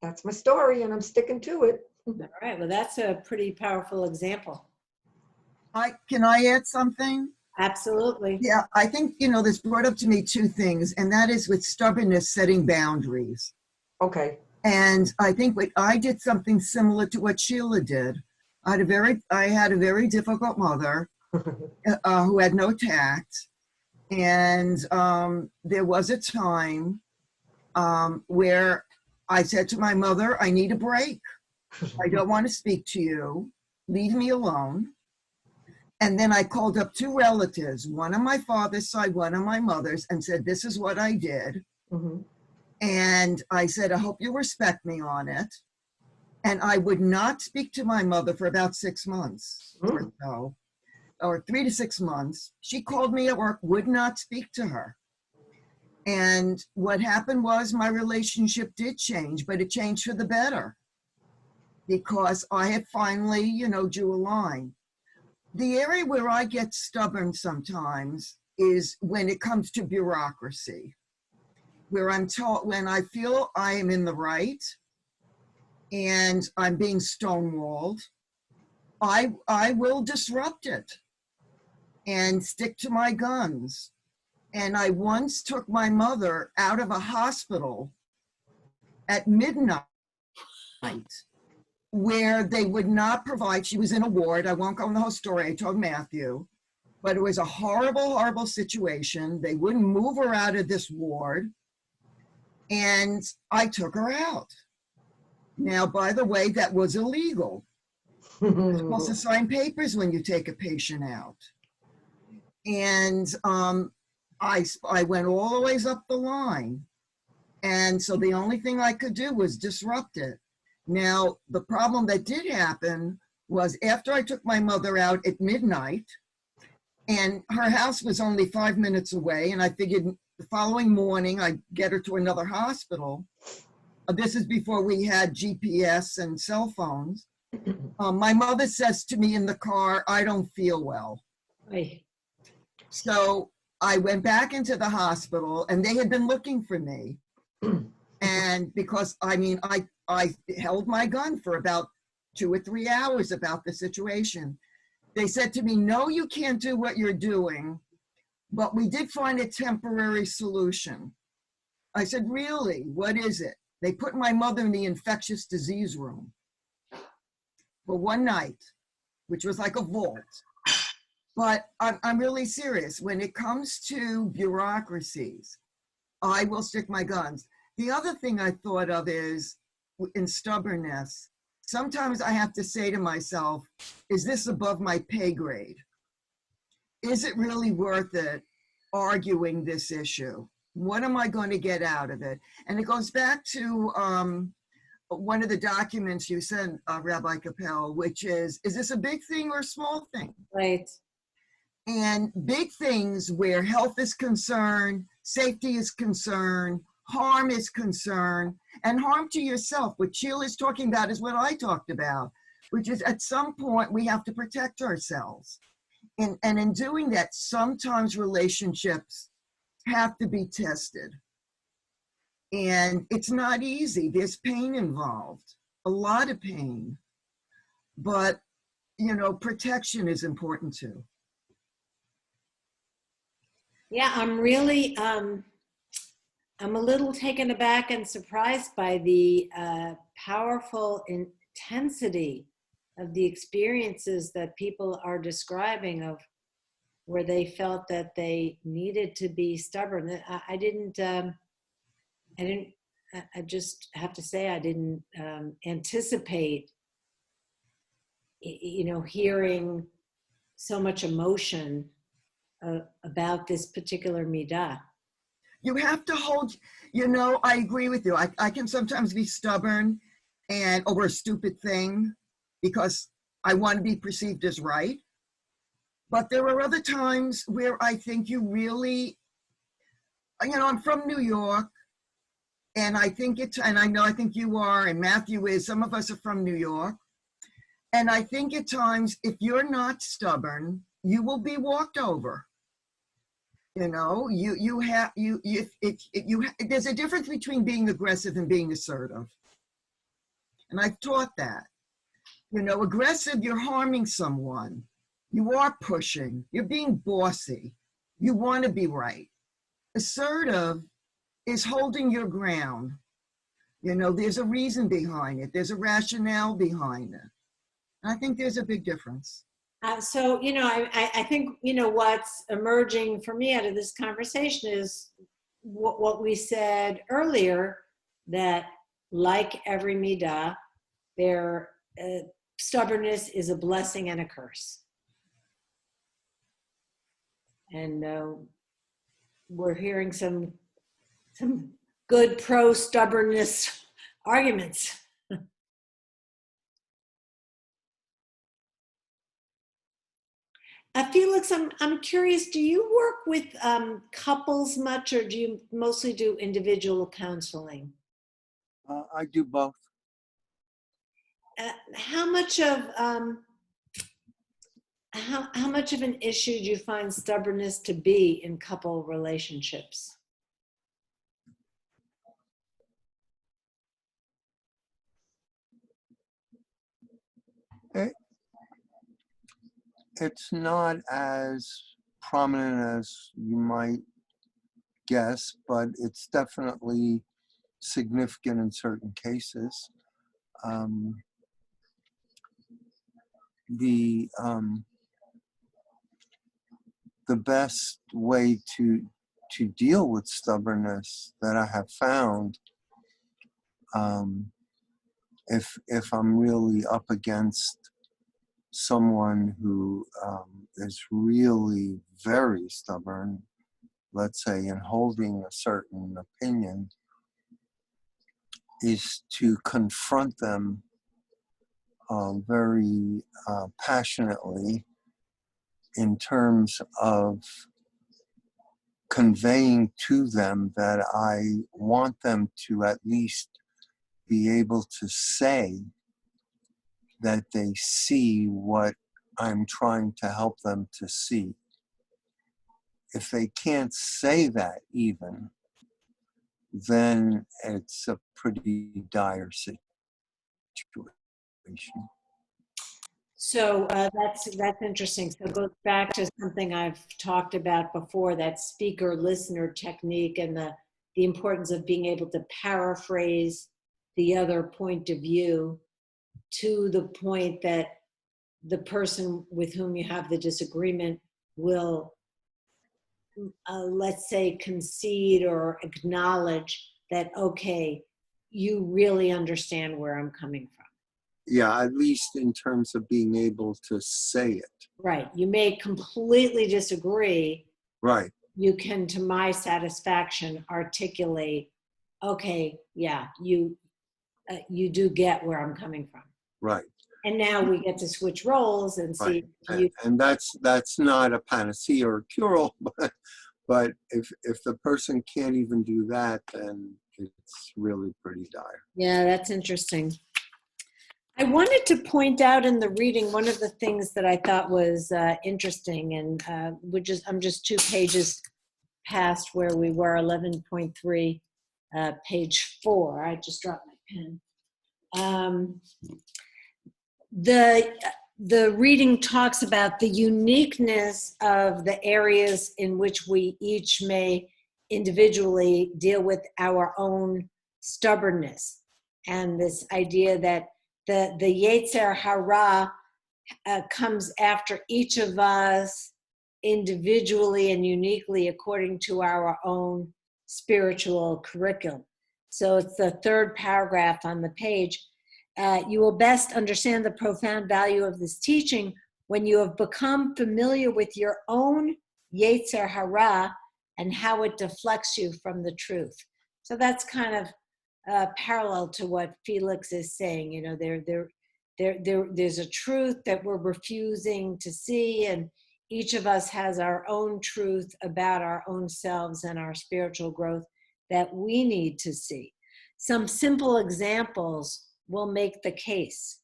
S1: That's my story, and I'm sticking to it.
S4: All right, well, that's a pretty powerful example.
S13: Can I add something?
S4: Absolutely.
S13: Yeah, I think, this brought up to me two things, and that is with stubbornness, setting boundaries.
S1: Okay.
S13: And I think I did something similar to what Sheila did. I had a very difficult mother who had no tact. And there was a time where I said to my mother, I need a break. I don't want to speak to you. Leave me alone. And then I called up two relatives, one on my father's side, one on my mother's, and said, this is what I did.
S1: Mm-hmm.
S13: And I said, I hope you respect me on it. And I would not speak to my mother for about 6 months or so, or 3 to 6 months. She called me at work, would not speak to her. And what happened was my relationship did change, but it changed for the better because I had finally, drew a line. The area where I get stubborn sometimes is when it comes to bureaucracy, where when I feel I am in the right and I'm being stonewalled, I will disrupt it and stick to my guns. And I once took my mother out of a hospital at midnight where they would not provide, she was in a ward, I won't go into the whole story, I told Matthew, but it was a horrible, horrible situation. They wouldn't move her out of this ward, and I took her out. Now, by the way, that was illegal. You're supposed to sign papers when you take a patient out. And I went all the ways up the line. And so the only thing I could do was disrupt it. Now, the problem that did happen was after I took my mother out at midnight, and her house was only 5 minutes away, and I figured the following morning I'd get her to another hospital. This is before we had GPS and cell phones. My mother says to me in the car, I don't feel well.
S4: Right.
S13: So I went back into the hospital, and they had been looking for me. And because, I held my gun for about 2 or 3 hours about the situation. They said to me, no, you can't do what you're doing, but we did find a temporary solution. I said, really? What is it? They put my mother in the infectious disease room for one night, which was like a vault. But I'm really serious. When it comes to bureaucracies, I will stick my guns. The other thing I thought of is, in stubbornness, sometimes I have to say to myself, is this above my pay grade? Is it really worth it arguing this issue? What am I going to get out of it? And it goes back to one of the documents you sent, Rabbi Capel, which is this a big thing or a small thing?
S4: Right.
S13: And big things where health is concerned, safety is concerned, harm is concerned, and harm to yourself. What Sheila is talking about is what I talked about, which is at some point we have to protect ourselves. And in doing that, sometimes relationships have to be tested. And it's not easy. There's pain involved, a lot of pain. But, protection is important too.
S4: Yeah, I'm really, I'm a little taken aback and surprised by the powerful intensity of the experiences that people are describing of where they felt that they needed to be stubborn. I just have to say, I didn't anticipate, hearing so much emotion about this particular Middah.
S13: You have to hold, I agree with you. I can sometimes be stubborn and over a stupid thing because I want to be perceived as right. But there are other times where I think you really, I'm from New York, And I think I think you are, and Matthew is, some of us are from New York. And I think at times, if you're not stubborn, you will be walked over. You know, there's a difference between being aggressive and being assertive. And I've taught that. You know, aggressive, you're harming someone. You are pushing. You're being bossy. You want to be right. Assertive is holding your ground. You know, there's a reason behind it. There's a rationale behind it. I think there's a big difference.
S4: So, you know, I think, you know, what's emerging for me out of this conversation is what we said earlier, that like every Middah, their stubbornness is a blessing and a curse. And we're hearing some good pro-stubbornness arguments. Felix, I'm curious, do you work with couples much, or do you mostly do individual counseling?
S14: I do both.
S4: How much of how much of an issue do you find stubbornness to be in couple relationships?
S14: It's not as prominent as you might guess, but it's definitely significant in certain cases. The best way to deal with stubbornness that I have found, if I'm really up against someone who is really very stubborn, let's say, in holding a certain opinion, is to confront them very passionately in terms of conveying to them that I want them to at least be able to say that they see what I'm trying to help them to see. If they can't say that even, then it's a pretty dire situation.
S4: So that's interesting. So it goes back to something I've talked about before, that speaker-listener technique, and the importance of being able to paraphrase the other point of view to the point that the person with whom you have the disagreement will, let's say, concede or acknowledge that, okay, you really understand where I'm coming from.
S14: Yeah, at least in terms of being able to say it.
S4: Right. You may completely disagree.
S14: Right.
S4: You can, to my satisfaction, articulate, okay, yeah, you do get where I'm coming from.
S14: Right.
S4: And now we get to switch roles and see.
S14: Right. And that's not a panacea or a cure-all, but if the person can't even do that, then it's really pretty dire.
S4: Yeah, that's interesting. I wanted to point out in the reading one of the things that I thought was interesting, and I'm just 2 pages past where we were, 11.3, page 4. I just dropped my pen. The reading talks about the uniqueness of the areas in which we each may individually deal with our own stubbornness, and this idea that the Yetzer Hara comes after each of us individually and uniquely according to our own spiritual curriculum. So it's the 3rd paragraph on the page. You will best understand the profound value of this teaching when you have become familiar with your own Yetzer Hara and how it deflects you from the truth. So that's kind of parallel to what Felix is saying. You know, there's a truth that we're refusing to see, and each of us has our own truth about our own selves and our spiritual growth that we need to see. Some simple examples will make the case.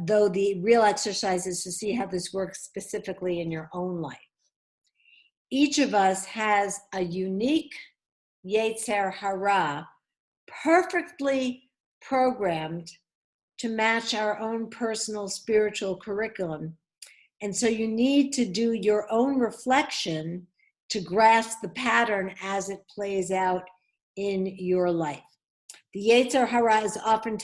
S4: Though the real exercise is to see how this works specifically in your own life. Each of us has a unique Yetzer Hara, perfectly programmed to match our own personal spiritual curriculum. And so you need to do your own reflection to grasp the pattern as it plays out in your life. The Yetzer Hara is often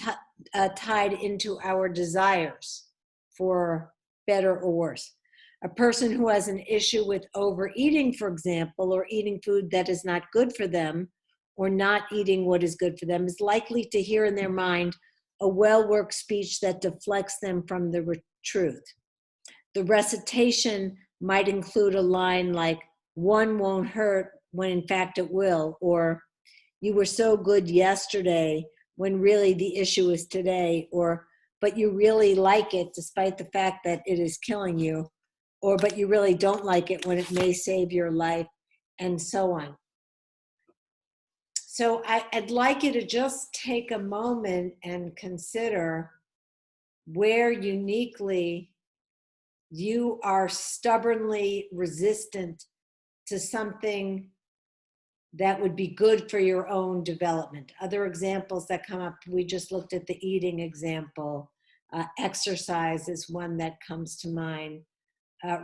S4: tied into our desires, for better or worse. A person who has an issue with overeating, for example, or eating food that is not good for them, or not eating what is good for them, is likely to hear in their mind a well-worked speech that deflects them from the truth. The recitation might include a line like, "One won't hurt when in fact it will," or "You were so good yesterday when really the issue is today," or "But you really like it despite the fact that it is killing you," or "But you really don't like it when it may save your life," and so on. So I'd like you to just take a moment and consider where uniquely you are stubbornly resistant to something that would be good for your own development. Other examples that come up, we just looked at the eating example. Exercise is one that comes to mind.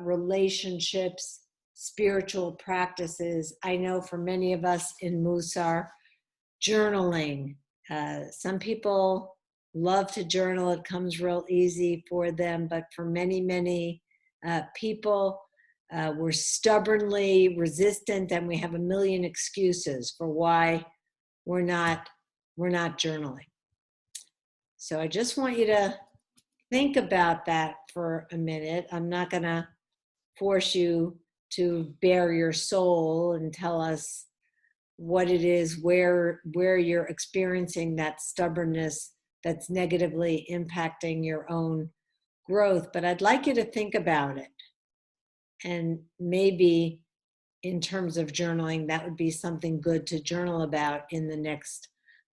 S4: Relationships, spiritual practices. I know for many of us in Musar, journaling. Some people love to journal. It comes real easy for them, but for many, many people, we're stubbornly resistant, and we have a million excuses for why we're not journaling. So I just want you to think about that for a minute. I'm not going to force you to bare your soul and tell us what it is, where you're experiencing that stubbornness that's negatively impacting your own growth. But I'd like you to think about it. And maybe in terms of journaling, that would be something good to journal about in the next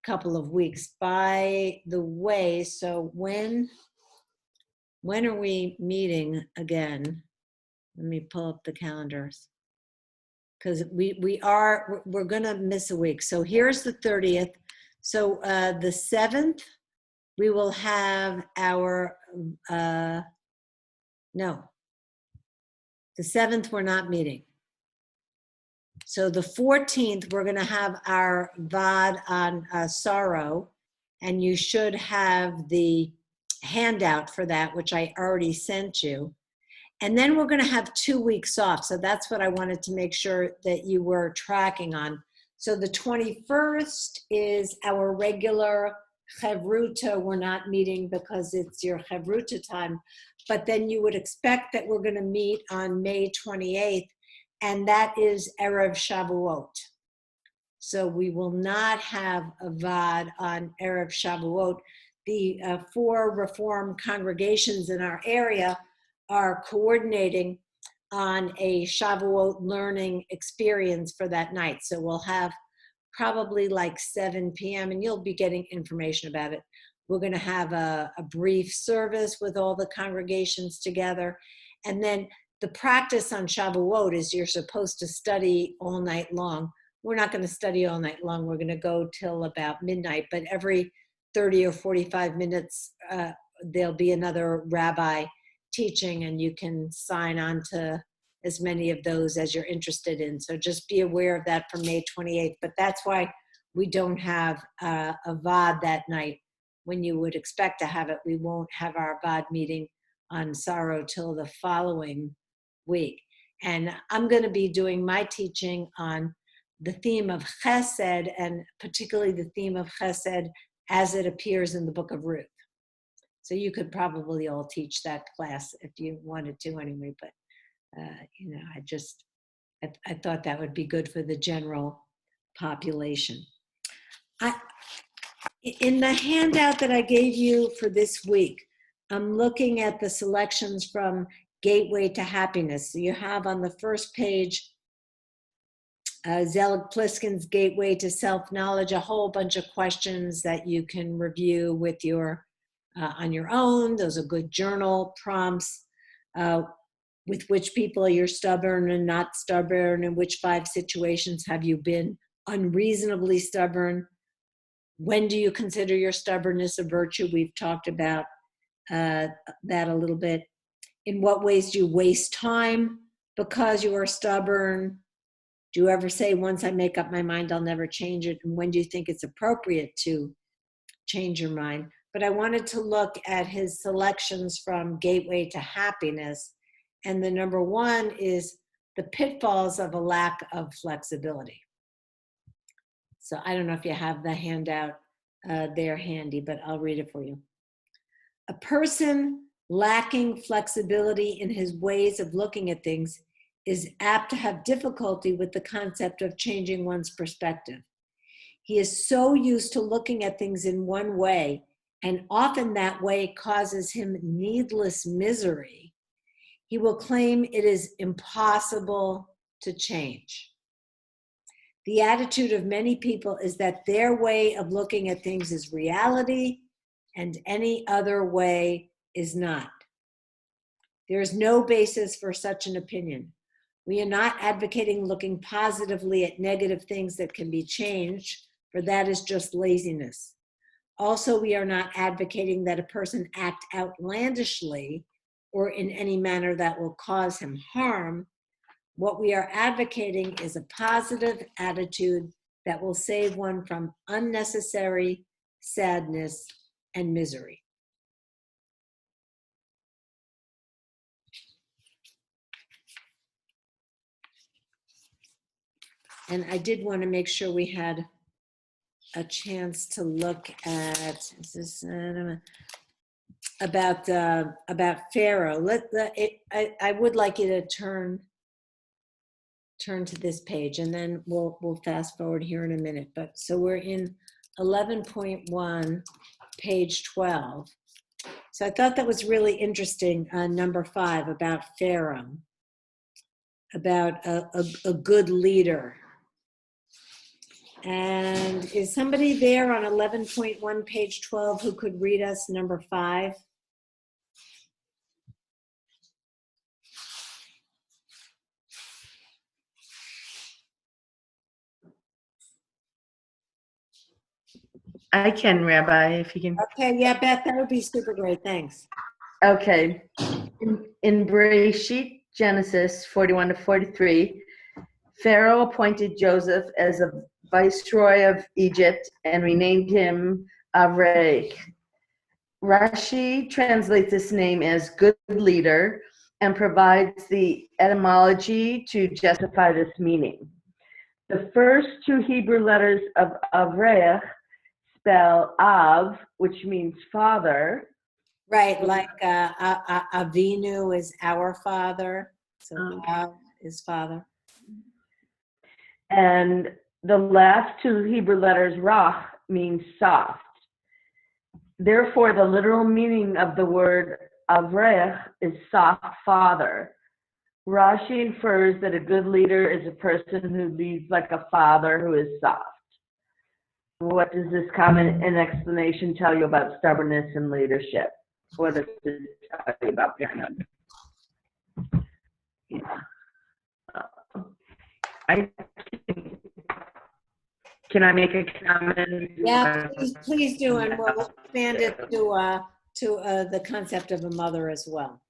S4: couple of weeks. By the way, so when are we meeting again? Let me pull up the calendars. Because we're gonna miss a week. So here's the 30th. So the 7th, we will have our, no. The 7th, we're not meeting. So the 14th, we're going to have our VOD on sorrow, and you should have the handout for that, which I already sent you. And then we're going to have 2 weeks off. So that's what I wanted to make sure that you were tracking on. So the 21st is our regular Chavruta. We're not meeting because it's your Chavruta time. But then you would expect that we're going to meet on May 28th, and that is Erev Shavuot. So we will not have a VOD on Erev Shavuot. The 4 Reform congregations in our area are coordinating on a Shavuot learning experience for that night. So we'll have probably like 7 p.m., and you'll be getting information about it. We're going to have a brief service with all the congregations together. And then the practice on Shavuot is you're supposed to study all night long. We're not going to study all night long. We're going to go till about midnight. But every 30 or 45 minutes, there'll be another rabbi teaching, and you can sign on to as many of those as you're interested in. So just be aware of that for May 28th. But that's why we don't have a VOD that night. When you would expect to have it, we won't have our VOD meeting on Sorrow till the following week. And I'm going to be doing my teaching on the theme of Chesed, and particularly the theme of Chesed as it appears in the book of Ruth. So you could probably all teach that class if you wanted to anyway, but I thought that would be good for the general population. In the handout that I gave you for this week, I'm looking at the selections from Gateway to Happiness. So you have on the first page Zelig Pliskin's Gateway to Self-Knowledge, a whole bunch of questions that you can review with your on your own. Those are good journal prompts. With which people you're stubborn and not stubborn, and which 5 situations have you been unreasonably stubborn? When do you consider your stubbornness a virtue? We've talked about that a little bit. In what ways do you waste time because you are stubborn? Do you ever say, once I make up my mind, I'll never change it? And when do you think it's appropriate to change your mind? But I wanted to look at his selections from Gateway to Happiness. And the number 1 is the pitfalls of a lack of flexibility. So I don't know if you have the handout there handy, but I'll read it for you. A person lacking flexibility in his ways of looking at things is apt to have difficulty with the concept of changing one's perspective. He is so used to looking at things in one way, and often that way causes him needless misery. He will claim it is impossible to change. The attitude of many people is that their way of looking at things is reality and any other way is not. There is no basis for such an opinion. We are not advocating looking positively at negative things that can be changed, for that is just laziness. Also, we are not advocating that a person act outlandishly or in any manner that will cause him harm. What we are advocating is a positive attitude that will save one from unnecessary sadness and misery. And I did want to make sure we had a chance to look at about Pharaoh. I would like you to turn to this page, and then we'll fast forward here in a minute. But so we're in 11.1, page 12. So I thought that was really interesting. Number 5 about Pharaoh, about a good leader. And is somebody there on 11.1, page 12, who could read us number 5?
S2: I can, Rabbi, if you can.
S4: Okay, yeah, Beth, that would be super great. Thanks.
S2: Okay. In Bereshit, Genesis 41 to 43, Pharaoh appointed Joseph as a viceroy of Egypt and renamed him Avrech. Rashi translates this name as good leader and provides the etymology to justify this meaning. The first 2 Hebrew letters of Avrech spell Av, which means father.
S4: Right, like Avinu is our father, so Av is father.
S2: And the last 2 Hebrew letters, Rach, means soft. Therefore, the literal meaning of the word Avrech is soft father. Rashi infers that a good leader is a person who leads like a father who is soft. What does this comment and explanation tell you about stubbornness and leadership? What does this tell you about parenthood? Yeah. Can I make a comment?
S4: Yeah, please do, and we'll expand it to the concept of a mother as well.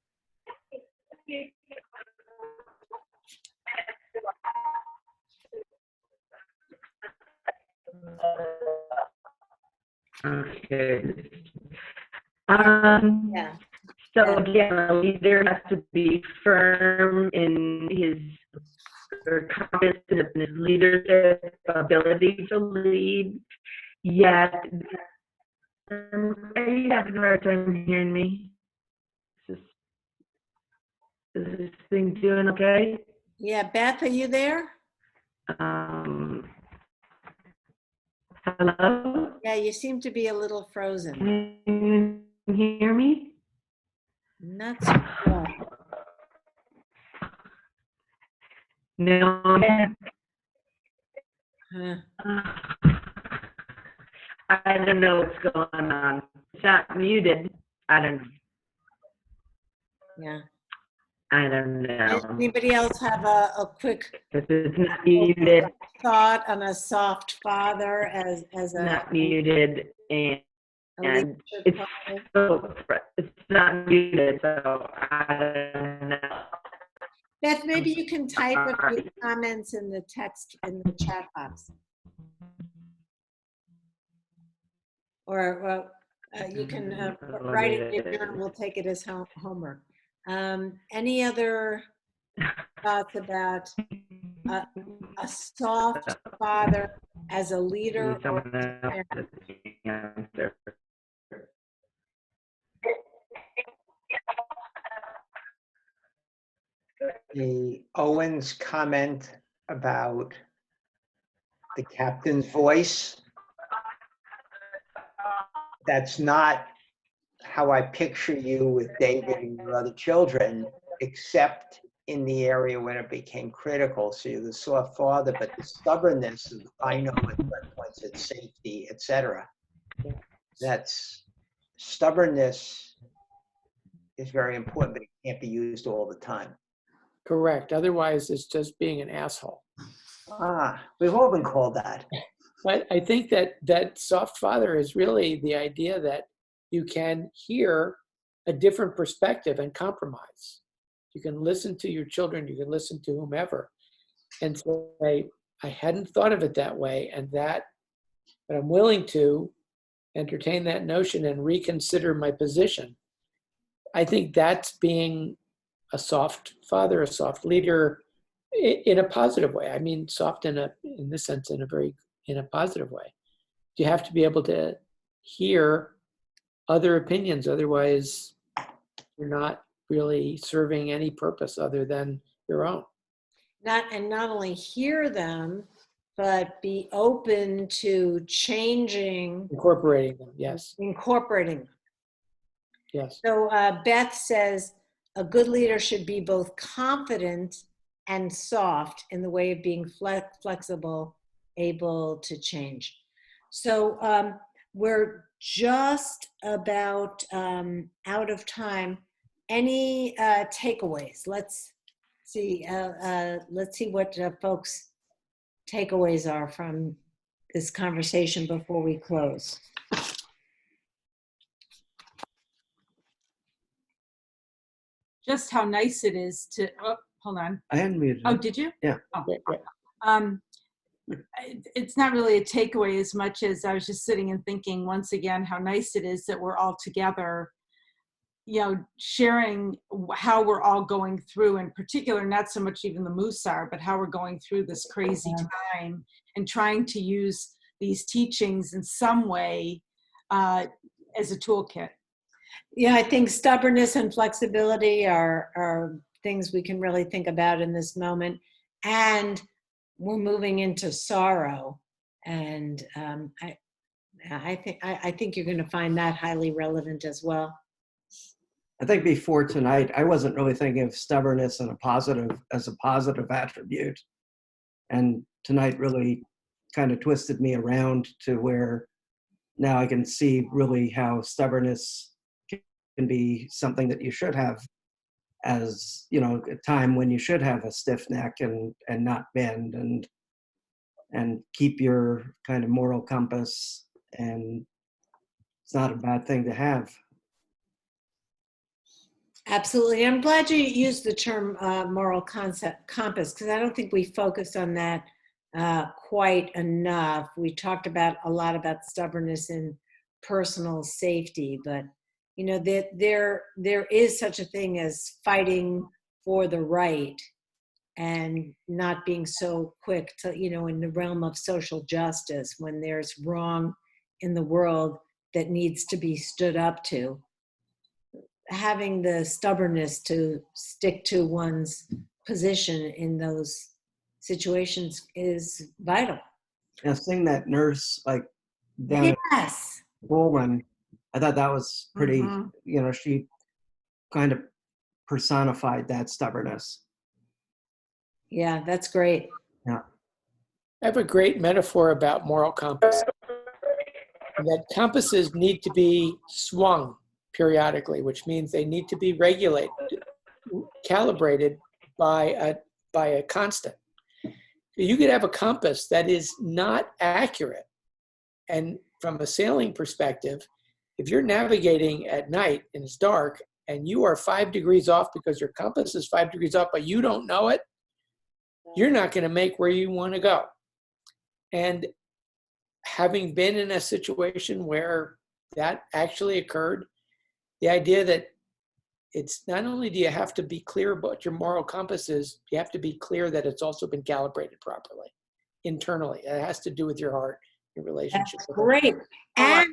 S2: Okay.
S4: Yeah.
S2: So again, a leader has to be firm in his confidence in his leadership, ability to lead. Yet, are you having a hard time hearing me? Is this thing doing okay?
S4: Yeah, Beth, are you there?
S2: Hello?
S4: Yeah, you seem to be a little frozen.
S2: Can you hear me?
S4: Not so well.
S2: No. I don't know what's going on. It's not muted. I don't know.
S4: Yeah.
S2: I don't know.
S4: Anybody else have a quick
S2: It's not muted.
S4: thought on a soft father as a
S2: Not muted, and
S4: leadership
S2: it's
S4: quality?
S2: it's not muted, so I don't know.
S4: Beth, maybe you can type a few comments in the text in the chat box. Or you can write it in your journal. We'll take it as homework. Any other thoughts about a soft father as a leader?
S12: The Owen's comment about the captain's voice, that's not how I picture you with David and your other children, except in the area when it became critical. So you're the soft father, but the stubbornness of I know at what points it's safety, etc. That's stubbornness is very important, but it can't be used all the time.
S7: Correct. Otherwise, it's just being an asshole.
S12: We've all been called that.
S7: But I think that soft father is really the idea that you can hear a different perspective and compromise. You can listen to your children, you can listen to whomever, and say, I hadn't thought of it that way, but I'm willing to entertain that notion and reconsider my position. I think that's being a soft father, a soft leader in a positive way. I mean, soft in this sense, in a positive way. You have to be able to hear other opinions. Otherwise, you're not really serving any purpose other than your own.
S4: Not only hear them, but be open to changing.
S7: Incorporating them, yes.
S4: Incorporating them.
S7: Yes.
S4: So Beth says, a good leader should be both confident and soft in the way of being flexible, able to change. So we're just about out of time. Any takeaways? Let's see what folks' takeaways are from this conversation before we close.
S11: Just how nice it is to, oh, hold on.
S15: I unmuted.
S11: Oh, did you?
S15: Yeah.
S11: Oh. It's not really a takeaway as much as I was just sitting and thinking once again how nice it is that we're all together, sharing how we're all going through, in particular, not so much even the Musar, but how we're going through this crazy time and trying to use these teachings in some way as a toolkit.
S4: Yeah, I think stubbornness and flexibility are things we can really think about in this moment. And we're moving into sorrow. And I think you're going to find that highly relevant as well.
S15: I think before tonight, I wasn't really thinking of stubbornness as a positive attribute. And tonight really kind of twisted me around to where now I can see really how stubbornness can be something that you should have as, a time when you should have a stiff neck and not bend and keep your kind of moral compass. And it's not a bad thing to have.
S4: Absolutely. I'm glad you used the term moral compass, because I don't think we focused on that quite enough. We talked a lot about stubbornness and personal safety, but there is such a thing as fighting for the right and not being so quick to, in the realm of social justice, when there's wrong in the world that needs to be stood up to. Having the stubbornness to stick to one's position in those situations is vital.
S15: Yeah, seeing that nurse down at Bowman, I thought that was pretty, she kind of personified that stubbornness.
S4: Yeah, that's great.
S15: Yeah.
S7: I have a great metaphor about moral compass. That compasses need to be swung periodically, which means they need to be regulated, calibrated by a constant. You could have a compass that is not accurate. And from a sailing perspective, if you're navigating at night and it's dark and you are 5 degrees off because your compass is 5 degrees off, but you don't know it, you're not going to make where you want to go. And having been in a situation where that actually occurred, the idea that it's not only do you have to be clear about your moral compass is, you have to be clear that it's also been calibrated properly internally. It has to do with your heart, your relationship.
S4: That's great. And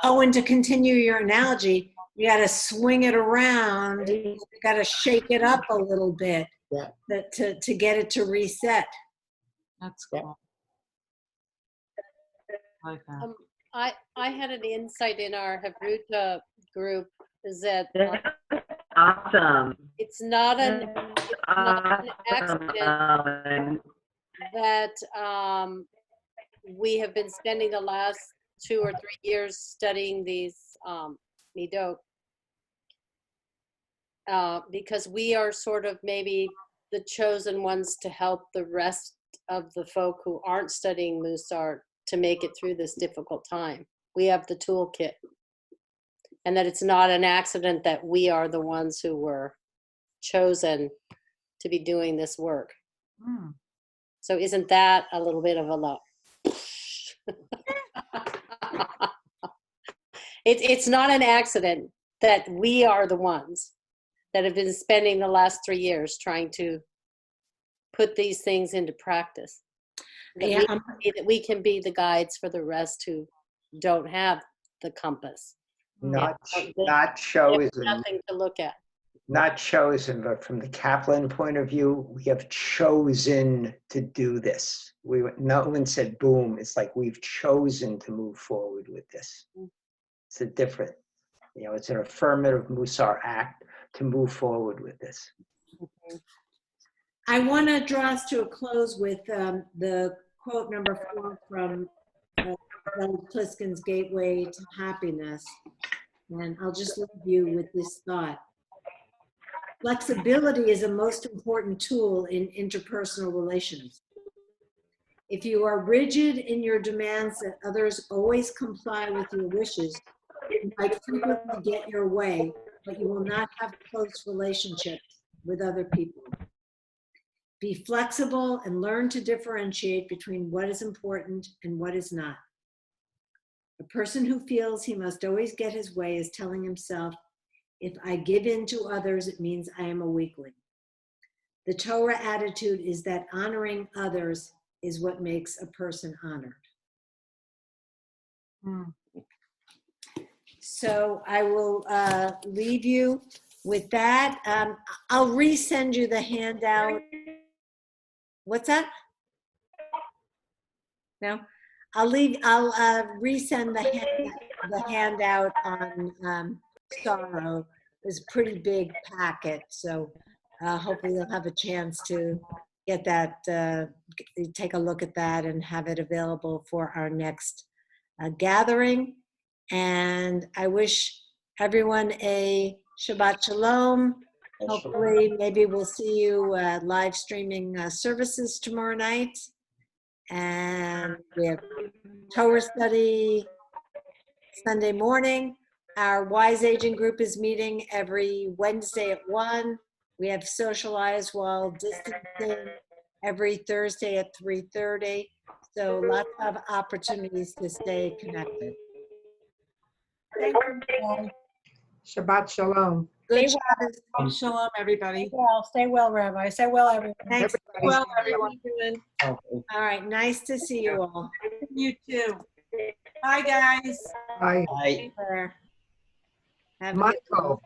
S4: Owen, to continue your analogy, you got to swing it around. You got to shake it up a little bit to get it to reset.
S11: That's cool. Like that.
S5: I had an insight in our Havruta group is that
S2: Awesome.
S5: it's not an accident that we have been spending the last 2 or 3 years studying these Middah, because we are sort of maybe the chosen ones to help the rest of the folk who aren't studying Musar to make it through this difficult time. We have the toolkit. And that it's not an accident that we are the ones who were chosen to be doing this work.
S11: Mm.
S5: So isn't that a little bit of a love? It's not an accident that we are the ones that have been spending the last 3 years trying to put these things into practice. That we can be the guides for the rest who don't have the compass.
S12: Not chosen.
S5: Nothing to look at.
S12: Not chosen, but from the Kaplan point of view, we have chosen to do this. No one said boom. It's like we've chosen to move forward with this. It's a different, it's an affirmative Musar act to move forward with this.
S4: I want to draw us to a close with the quote number 4 from Doug Pliskin's Gateway to Happiness. And I'll just leave you with this thought. Flexibility is a most important tool in interpersonal relations. If you are rigid in your demands that others always comply with your wishes, you might frequently get your way, but you will not have close relationships with other people. Be flexible and learn to differentiate between what is important and what is not. A person who feels he must always get his way is telling himself, if I give in to others, it means I am a weakling. The Torah attitude is that honoring others is what makes a person honored. So I will leave you with that. I'll resend you the handout. What's that? No? I'll resend the handout on sorrow. It's a pretty big packet, so hopefully you'll have a chance to get that, take a look at that and have it available for our next gathering. And I wish everyone a Shabbat Shalom. Hopefully, maybe we'll see you live streaming services tomorrow night. And we have Torah study Sunday morning. Our Wise Aging group is meeting every Wednesday at 1. We have Socialize While Distancing every Thursday at 3:30. So lots of opportunities to stay connected.
S3: Thank you.
S1: Shabbat Shalom.
S4: Good
S3: job. Shalom, everybody. Stay well, Rabbi. Stay well, everyone.
S4: Thanks.
S3: Stay well, everyone.
S4: All right. Nice to see you all.
S11: You too. Bye, guys.
S1: Bye.
S4: Take care. Have a good
S1: Michael.